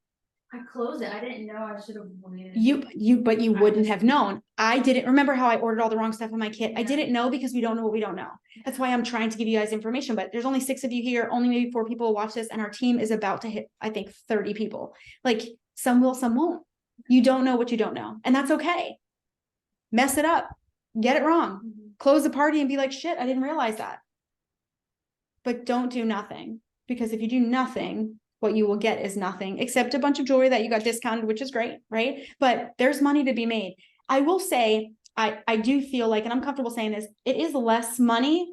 I closed it. I didn't know I should have waited. But you wouldn't have known. I didn't remember how I ordered all the wrong stuff in my kit. I didn't know because we don't know what we don't know. That's why I'm trying to give you guys information, but there's only 6 of you here. Only maybe 4 people will watch this, and our team is about to hit, I think, 30 people. Like some will, some won't. You don't know what you don't know, and that's okay. Mess it up, get it wrong, close the party and be like, shit, I didn't realize that. But don't do nothing, because if you do nothing, what you will get is nothing except a bunch of jewelry that you got discounted, which is great, right? But there's money to be made. I will say, I do feel like, and I'm comfortable saying this, it is less money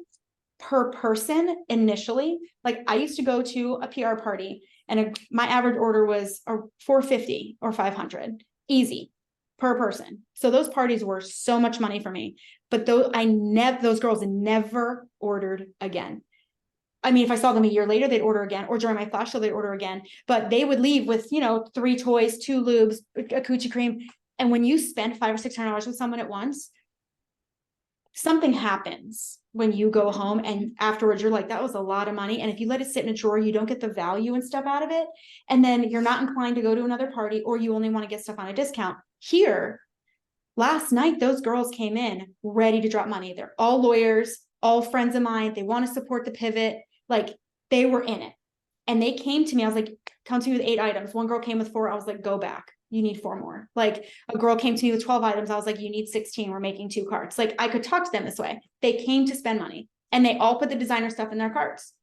per person initially. Like I used to go to a PR party and my average order was $450 or $500, easy per person. So those parties were so much money for me, but those girls never ordered again. I mean, if I saw them a year later, they'd order again, or during my flash show, they'd order again, but they would leave with, 3 toys, 2 lubes, a coochie cream. And when you spend $500 or $600 with someone at once, something happens when you go home and afterwards you're like, that was a lot of money. And if you let it sit in a drawer, you don't get the value and stuff out of it. And then you're not inclined to go to another party, or you only want to get stuff on a discount. Here, last night, those girls came in ready to drop money. They're all lawyers, all friends of mine. They want to support the pivot. Like they were in it, and they came to me. I was like, come to me with 8 items. One girl came with 4. I was like, go back. You need 4 more. Like a girl came to me with 12 items. I was like, you need 16. We're making 2 carts. Like I could talk to them this way. They came to spend money, and they all put the designer stuff in their carts.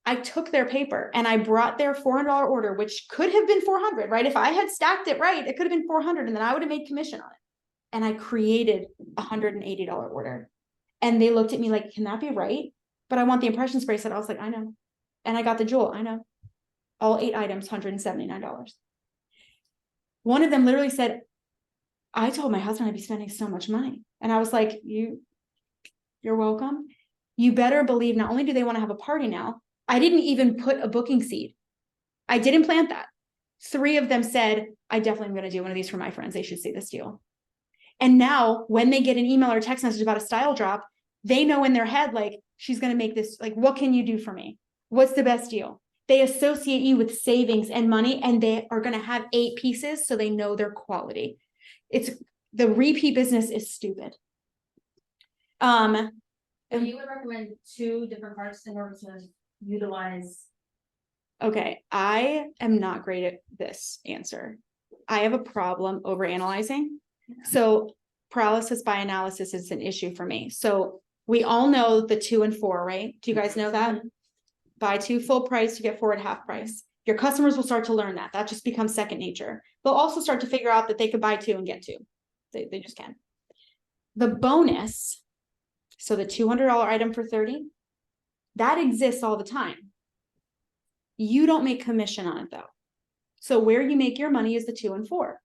I took their paper and I brought their $400 order, which could have been $400, right? If I had stacked it right, it could have been $400, and then I would have made commission on it. And I created a $180 order. And they looked at me like, can that be right? But I want the impressions bracelet. I was like, I know. And I got the jewel. I know. All 8 items, $179. One of them literally said, I told my husband I'd be spending so much money. And I was like, you're welcome. You better believe not only do they want to have a party now, I didn't even put a booking seed. I didn't plant that. 3 of them said, I definitely am gonna do one of these for my friends. They should see this deal. And now when they get an email or text message about a style drop, they know in their head, like, she's gonna make this, like, what can you do for me? What's the best deal? They associate you with savings and money, and they are gonna have 8 pieces, so they know their quality. It's, the repeat business is stupid. So you would recommend 2 different carts in order to utilize. Okay, I am not great at this answer. I have a problem over analyzing. So paralysis by analysis is an issue for me. So we all know the 2 and 4, right? Do you guys know that? Buy 2 full price, you get 4 at half price. Your customers will start to learn that. That just becomes second nature. They'll also start to figure out that they could buy 2 and get 2. They just can. The bonus, so the $200 item for 30, that exists all the time. You don't make commission on it though. So where you make your money is the 2 and 4.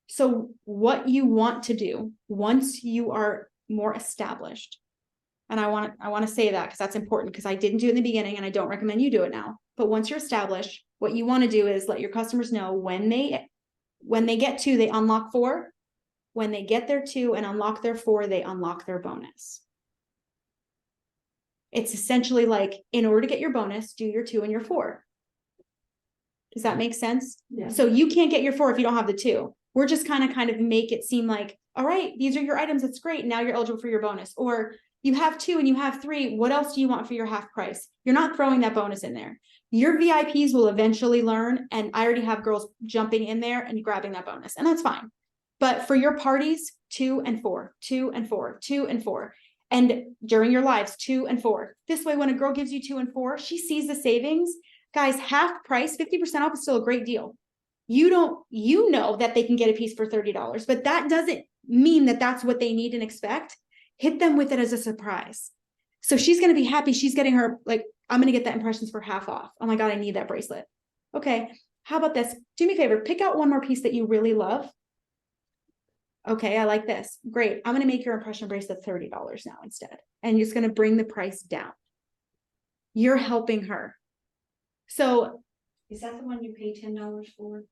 So what you want to do once you are more established, and I want to say that because that's important, because I didn't do it in the beginning and I don't recommend you do it now. But once you're established, what you want to do is let your customers know when they get 2, they unlock 4. When they get their 2 and unlock their 4, they unlock their bonus. It's essentially like, in order to get your bonus, do your 2 and your 4. Does that make sense? Yeah. So you can't get your 4 if you don't have the 2. We're just kind of make it seem like, all right, these are your items. That's great. Now you're eligible for your bonus. Or you have 2 and you have 3. What else do you want for your half price? You're not throwing that bonus in there. Your VIPs will eventually learn. And I already have girls jumping in there and grabbing that bonus, and that's fine. But for your parties, 2 and 4, 2 and 4, 2 and 4. And during your lives, 2 and 4. This way, when a girl gives you 2 and 4, she sees the savings. Guys, half price, 50% off is still a great deal. You know that they can get a piece for $30, but that doesn't mean that that's what they need and expect. Hit them with it as a surprise. So she's going to be happy. She's getting her, like, I'm going to get that impressions for half off. Oh my God, I need that bracelet. Okay. How about this? Do me a favor, pick out one more piece that you really love. Okay, I like this. Great. I'm going to make your impression bracelet $30 now instead. And it's going to bring the price down. You're helping her. So Is that the one you pay $10 for?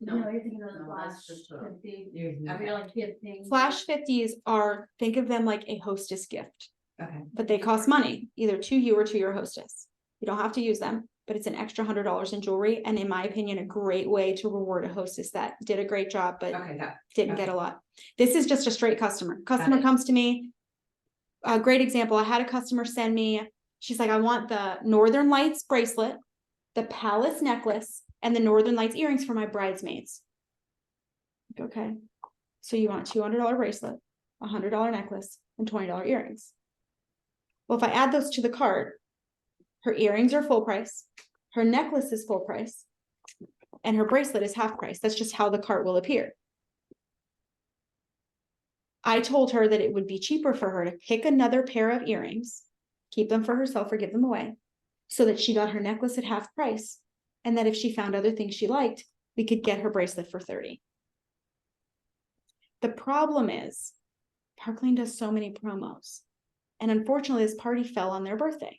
No, you're thinking of the No, flash, that's just the big, Yours is- I feel like big things. Flash 50s are, think of them like a hostess gift, Okay. but they cost money, either to you or to your hostess. You don't have to use them, but it's an extra $100 in jewelry. And in my opinion, a great way to reward a hostess that did a great job, but Okay, didn't get a lot. This is just a straight customer. Customer it. comes to me. A great example. I had a customer send me, she's like, I want the Northern Lights bracelet, the Palace necklace, and the Northern Lights earrings for my bridesmaids. Okay. So you want a $200 bracelet, a $100 necklace, and $20 earrings. Well, if I add those to the cart, her earrings are full price, her necklace is full price, and her bracelet is half price. That's just how the cart will appear. I told her that it would be cheaper for her to pick another pair of earrings, keep them for herself or give them away, so that she got her necklace at half price. And that if she found other things she liked, we could get her bracelet for $30. The problem is, Park Lane does so many promos. And unfortunately, this party fell on their birthday.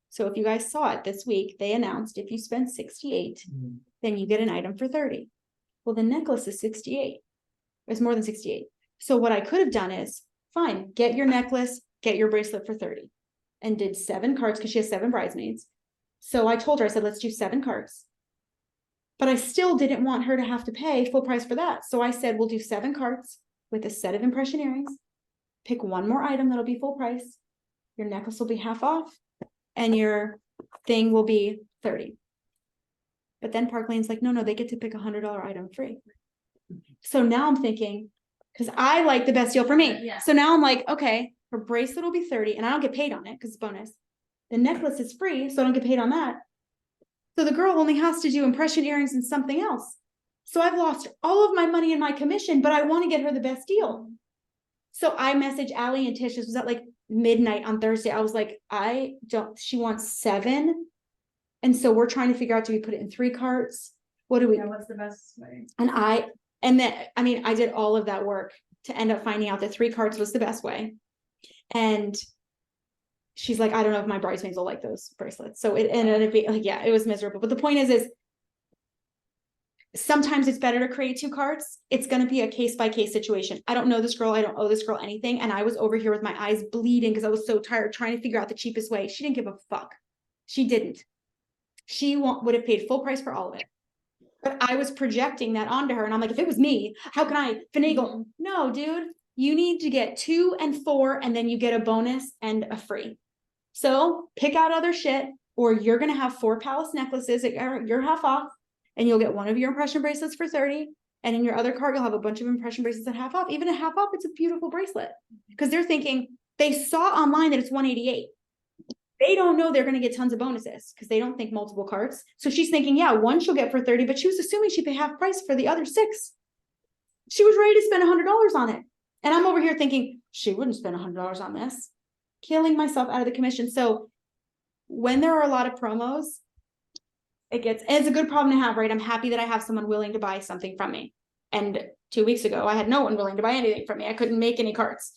So if you guys saw it this week, they announced if you spend $68, then you get an item for $30. Well, the necklace is $68. It's more than $68. So what I could have done is, fine, get your necklace, get your bracelet for $30. And did 7 carts because she has 7 bridesmaids. So I told her, I said, let's do 7 carts. But I still didn't want her to have to pay full price for that. So I said, we'll do 7 carts with a set of impression earrings. Pick one more item that'll be full price. Your necklace will be half off. And your thing will be $30. But then Park Lane's like, no, they get to pick a $100 item free. So now I'm thinking, because I like the best deal for me. Yeah. So now I'm like, okay, her bracelet will be $30 and I don't get paid on it because it's bonus. The necklace is free, so I don't get paid on that. So the girl only has to do impression earrings and something else. So I've lost all of my money in my commission, but I want to get her the best deal. So I messaged Allie and Tish. This was at like midnight on Thursday. I was like, she wants 7. And so we're trying to figure out, do we put it in 3 carts? What do we? Yeah, what's the best way? I did all of that work to end up finding out that 3 carts was the best way. And she's like, I don't know if my bridesmaids will like those bracelets. So it ended up being like, yeah, it was miserable. But the point is sometimes it's better to create 2 carts. It's going to be a case by case situation. I don't know this girl. I don't owe this girl anything. And I was over here with my eyes bleeding because I was so tired trying to figure out the cheapest way. She didn't give a fuck. She didn't. She would have paid full price for all of it. But I was projecting that onto her. And I'm like, if it was me, how can I finagle? No, dude, you need to get 2 and 4, and then you get a bonus and a free. So pick out other shit, or you're going to have 4 palace necklaces at your half off, and you'll get one of your impression bracelets for 30. And in your other cart, you'll have a bunch of impression bracelets at half off. Even at half off, it's a beautiful bracelet because they're thinking they saw online that it's 188. They don't know they're going to get tons of bonuses because they don't think multiple carts. So she's thinking, yeah, 1 she'll get for 30, but she was assuming she'd pay half price for the other 6. She was ready to spend $100 on it. And I'm over here thinking she wouldn't spend $100 on this, killing myself out of the commission. So when there are a lot of promos, it's a good problem to have, right? I'm happy that I have someone willing to buy something from me. And 2 weeks ago, I had no one willing to buy anything from me. I couldn't make any carts.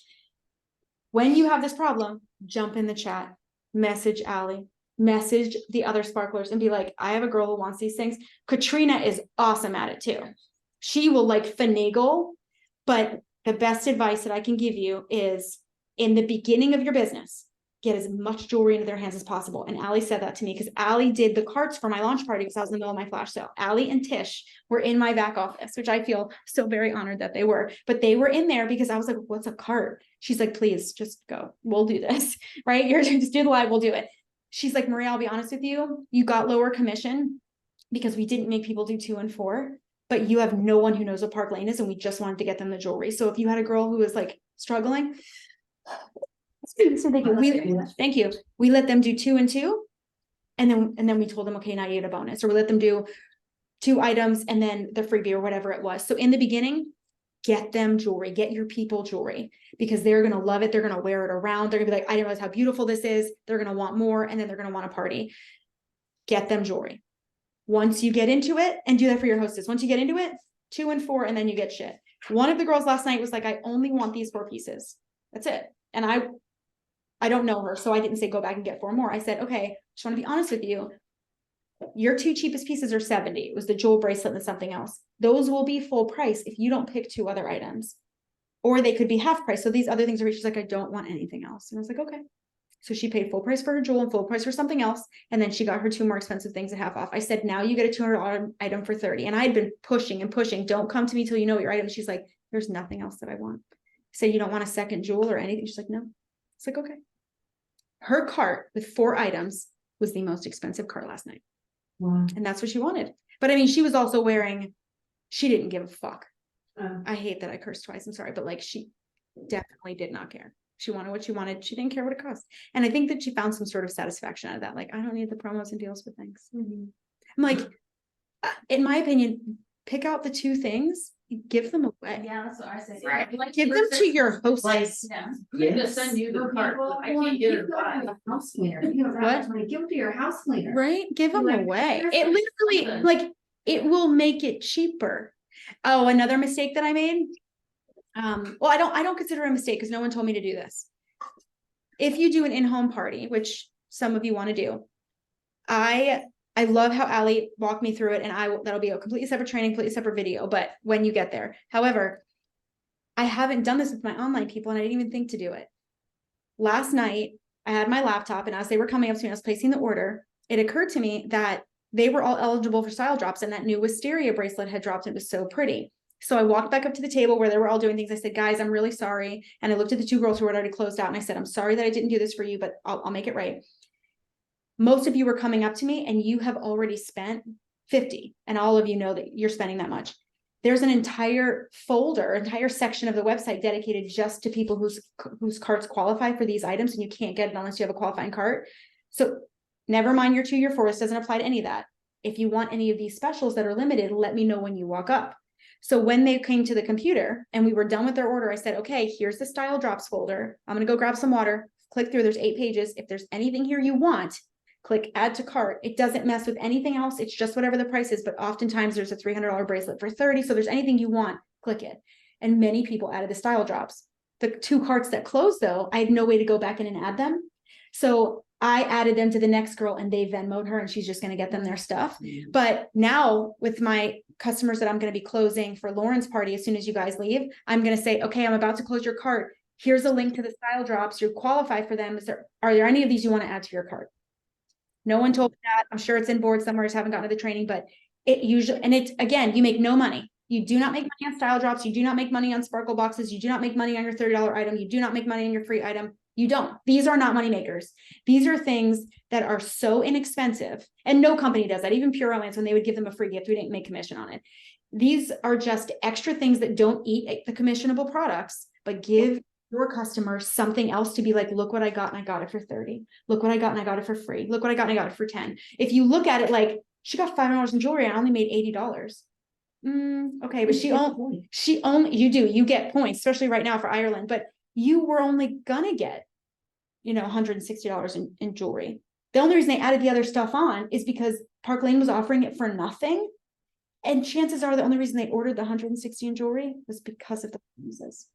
When you have this problem, jump in the chat, message Allie, message the other sparklers and be like, I have a girl who wants these things. Katrina is awesome at it too. She will like finagle, but the best advice that I can give you is in the beginning of your business, get as much jewelry into their hands as possible. And Allie said that to me because Allie did the carts for my launch party because I was in the middle of my flash sale. Allie and Tish were in my back office, which I feel so very honored that they were, but they were in there because I was like, what's a cart? She's like, please just go. We'll do this, right? You're just do the live. We'll do it. She's like, Maria, I'll be honest with you. You got lower commission because we didn't make people do 2 and 4, but you have no one who knows what Park Lane is. And we just wanted to get them the jewelry. So if you had a girl who was like struggling, so they can, thank you. We let them do 2 and 2. And then we told them, okay, now you get a bonus, or we let them do 2 items and then the freebie or whatever it was. So in the beginning, get them jewelry, get your people jewelry because they're going to love it. They're going to wear it around. They're gonna be like, I didn't realize how beautiful this is. They're going to want more. And then they're going to want to party. Get them jewelry. Once you get into it, and do that for your hostess. Once you get into it, 2 and 4, and then you get shit. One of the girls last night was like, I only want these 4 pieces. That's it. And I don't know her, so I didn't say go back and get 4 more. I said, okay, just want to be honest with you. Your 2 cheapest pieces are 70. It was the jewel bracelet and something else. Those will be full price if you don't pick 2 other items, or they could be half price. So these other things are, she's like, I don't want anything else. And I was like, okay. So she paid full price for her jewel and full price for something else. And then she got her 2 more expensive things at half off. I said, now you get a $200 item for 30. And I had been pushing and pushing. Don't come to me till you know what your item. She's like, there's nothing else that I want. I said, you don't want a second jewel or anything? She's like, no. It's like, okay. Her cart with 4 items was the most expensive cart last night. Wow. And that's what she wanted. But I mean, she was also wearing, she didn't give a fuck. I hate that I cursed twice. I'm sorry. But like, she definitely did not care. She wanted what she wanted. She didn't care what it cost. And I think that she found some sort of satisfaction out of that. Like, I don't need the promos and deals for things. I'm like, in my opinion, pick out the 2 things, give them away. Yeah, that's what I said. Right. Like, Give them to your hostess. Yeah. I'm gonna send you the cart. I can't get her to buy. House cleaner. You have that much money, give it to your house cleaner. Right? Give them Like, away. there's It like literally, something. like, it will make it cheaper. Oh, another mistake that I made. Well, I don't consider it a mistake because no one told me to do this. If you do an in-home party, which some of you want to do, I love how Allie walked me through it, and that'll be a completely separate training, completely separate video, but when you get there. However, I haven't done this with my online people, and I didn't even think to do it. Last night, I had my laptop, and as they were coming up to me, I was placing the order. It occurred to me that they were all eligible for style drops, and that new wisteria bracelet had dropped. And it was so pretty. So I walked back up to the table where they were all doing things. I said, guys, I'm really sorry. And I looked at the 2 girls who had already closed out, and I said, I'm sorry that I didn't do this for you, but I'll make it right. Most of you were coming up to me and you have already spent 50, and all of you know that you're spending that much. There's an entire folder, entire section of the website dedicated just to people whose carts qualify for these items, and you can't get it unless you have a qualifying cart. So never mind your 2, your 4, this doesn't apply to any of that. If you want any of these specials that are limited, let me know when you walk up. So when they came to the computer and we were done with their order, I said, okay, here's the style drops folder. I'm going to go grab some water, click through, there's 8 pages. If there's anything here you want, click add to cart. It doesn't mess with anything else. It's just whatever the price is, but oftentimes there's a $300 bracelet for 30. So there's anything you want, click it. And many people added the style drops. The 2 carts that closed though, I had no way to go back in and add them. So I added them to the next girl and they Venmoed her and she's just gonna get them their stuff. But now with my customers that I'm gonna be closing for Lauren's party, as soon as you guys leave, I'm gonna say, okay, I'm about to close your cart. Here's a link to the style drops. You qualify for them. Are there any of these you want to add to your cart? No one told me that. I'm sure it's in board somewhere. I just haven't gotten to the training, but it usually, and it's, again, you make no money. You do not make money on style drops. You do not make money on sparkle boxes. You do not make money on your $30 item. You do not make money on your free item. You don't. These are not money makers. These are things that are so inexpensive. And no company does that. Even Pure Romance, when they would give them a free gift, we didn't make commission on it. These are just extra things that don't eat the commissionable products, but give your customers something else to be like, look what I got and I got it for 30. Look what I got and I got it for free. Look what I got and I got it for 10. If you look at it like, she got $5 in jewelry and I only made $80. Okay, but you get points, especially right now for Ireland, but you were only gonna get, $160 in jewelry. The only reason they added the other stuff on is because Park Lane was offering it for nothing. And chances are the only reason they ordered the 160 in jewelry was because of the bonuses.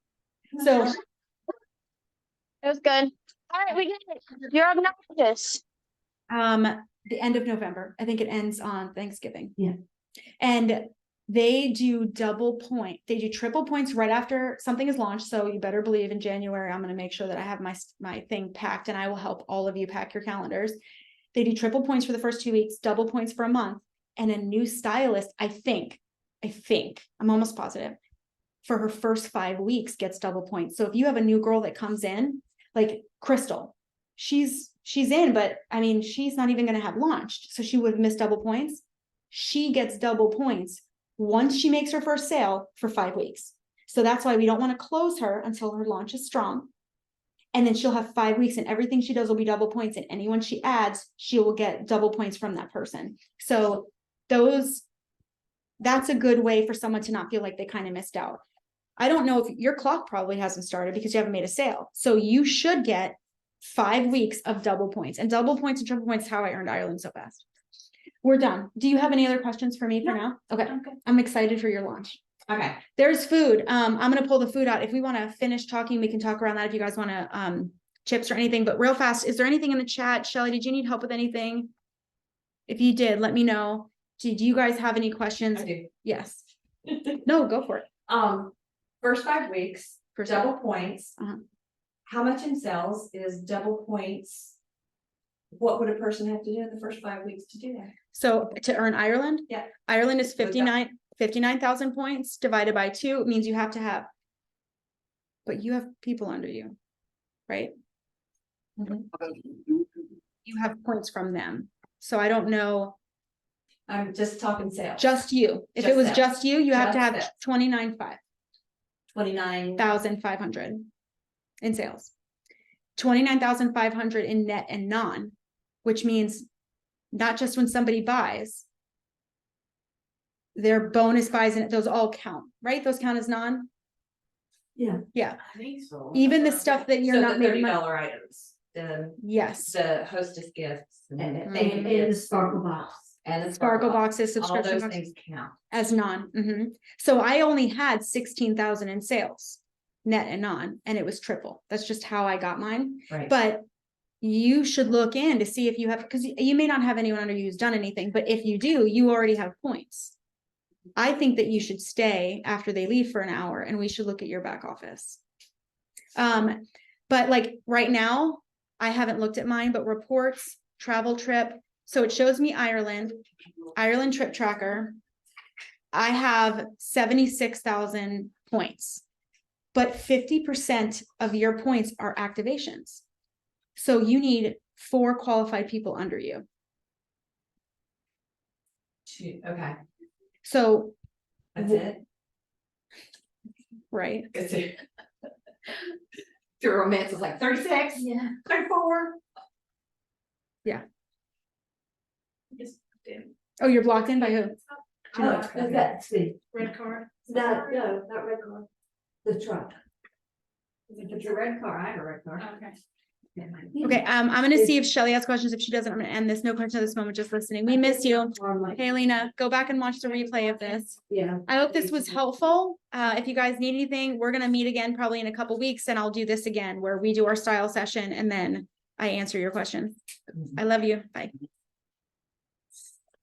So It was good. All right, we get it. You're obnoxious. the end of November. I think it ends on Thanksgiving. Yeah. And they do they do triple points right after something is launched. So you better believe in January, I'm going to make sure that I have my thing packed and I will help all of you pack your calendars. They do triple points for the first 2 weeks, double points for a month, and a new stylist, I think, I'm almost positive, for her first 5 weeks gets double points. So if you have a new girl that comes in, like Crystal, she's in, but I mean, she's not even going to have launched. So she would have missed double points. She gets double points once she makes her first sale for 5 weeks. So that's why we don't want to close her until her launch is strong. And then she'll have 5 weeks and everything she does will be double points. And anyone she adds, she will get double points from that person. So that's a good way for someone to not feel like they kind of missed out. I don't know if your clock probably hasn't started because you haven't made a sale. So you should get 5 weeks of double points, and double points and triple points is how I earned Ireland so fast. We're done. Do you have any other questions for me for now? Okay. I'm excited for your launch. Okay, There's food. I'm going to pull the food out. If we want to finish talking, we can talk around that if you guys want to, chips or anything, but real fast, is there anything in the chat? Shelly, did you need help with anything? If you did, let me know. Did you guys have any questions? I do. Yes. No, go for it. First 5 weeks, for double points. Uh-huh. How much in sales is double points? What would a person have to do in the first 5 weeks to do that? So to earn Ireland? Yeah. Ireland is 59,000 points divided by 2. It means you have to have, but you have people under you, right? You have points from them. So I don't know, I'm just talking sales. just you. If it Just was sales. just you, you have to Just have sales. 29,500 29. in sales. 29,500 in net and non, which means not just when somebody buys, their bonus buys and those all count, right? Those count as non? Yeah. Yeah, I think so. even the stuff that you're So not the making $30 money. items, the Yes, hostess gifts. And thank you the gifts, sparkle box. And the sparkle boxes, All subscription those boxes things count. as non. So I only had 16,000 in sales, net and non, and it was triple. That's just how I got mine. Right. But you should look in to see if you have, because you may not have anyone under you who's done anything, but if you do, you already have points. I think that you should stay after they leave for an hour and we should look at your back office. But like right now, I haven't looked at mine, but reports, travel trip. So it shows me Ireland trip tracker. I have 76,000 points, but 50% of your points are activations. So you need 4 qualified people under you. Okay, So, that's it. right. Pure Romance is like 36, Yeah. 34. Oh, you're blocked in by who? That's the, Red car. no, not red car. The truck. If it's a red car, I have a red car. Okay. Okay, I'm gonna see if Shelly has questions. If she doesn't, I'm gonna end this. No question at this moment, just listening. We miss you. Hey, Lena, go back and watch the replay of this. Yeah. I hope this was helpful. If you guys need anything, we're gonna meet again probably in a couple weeks and I'll do this again where we do our style session and then I answer your question. I love you. Bye.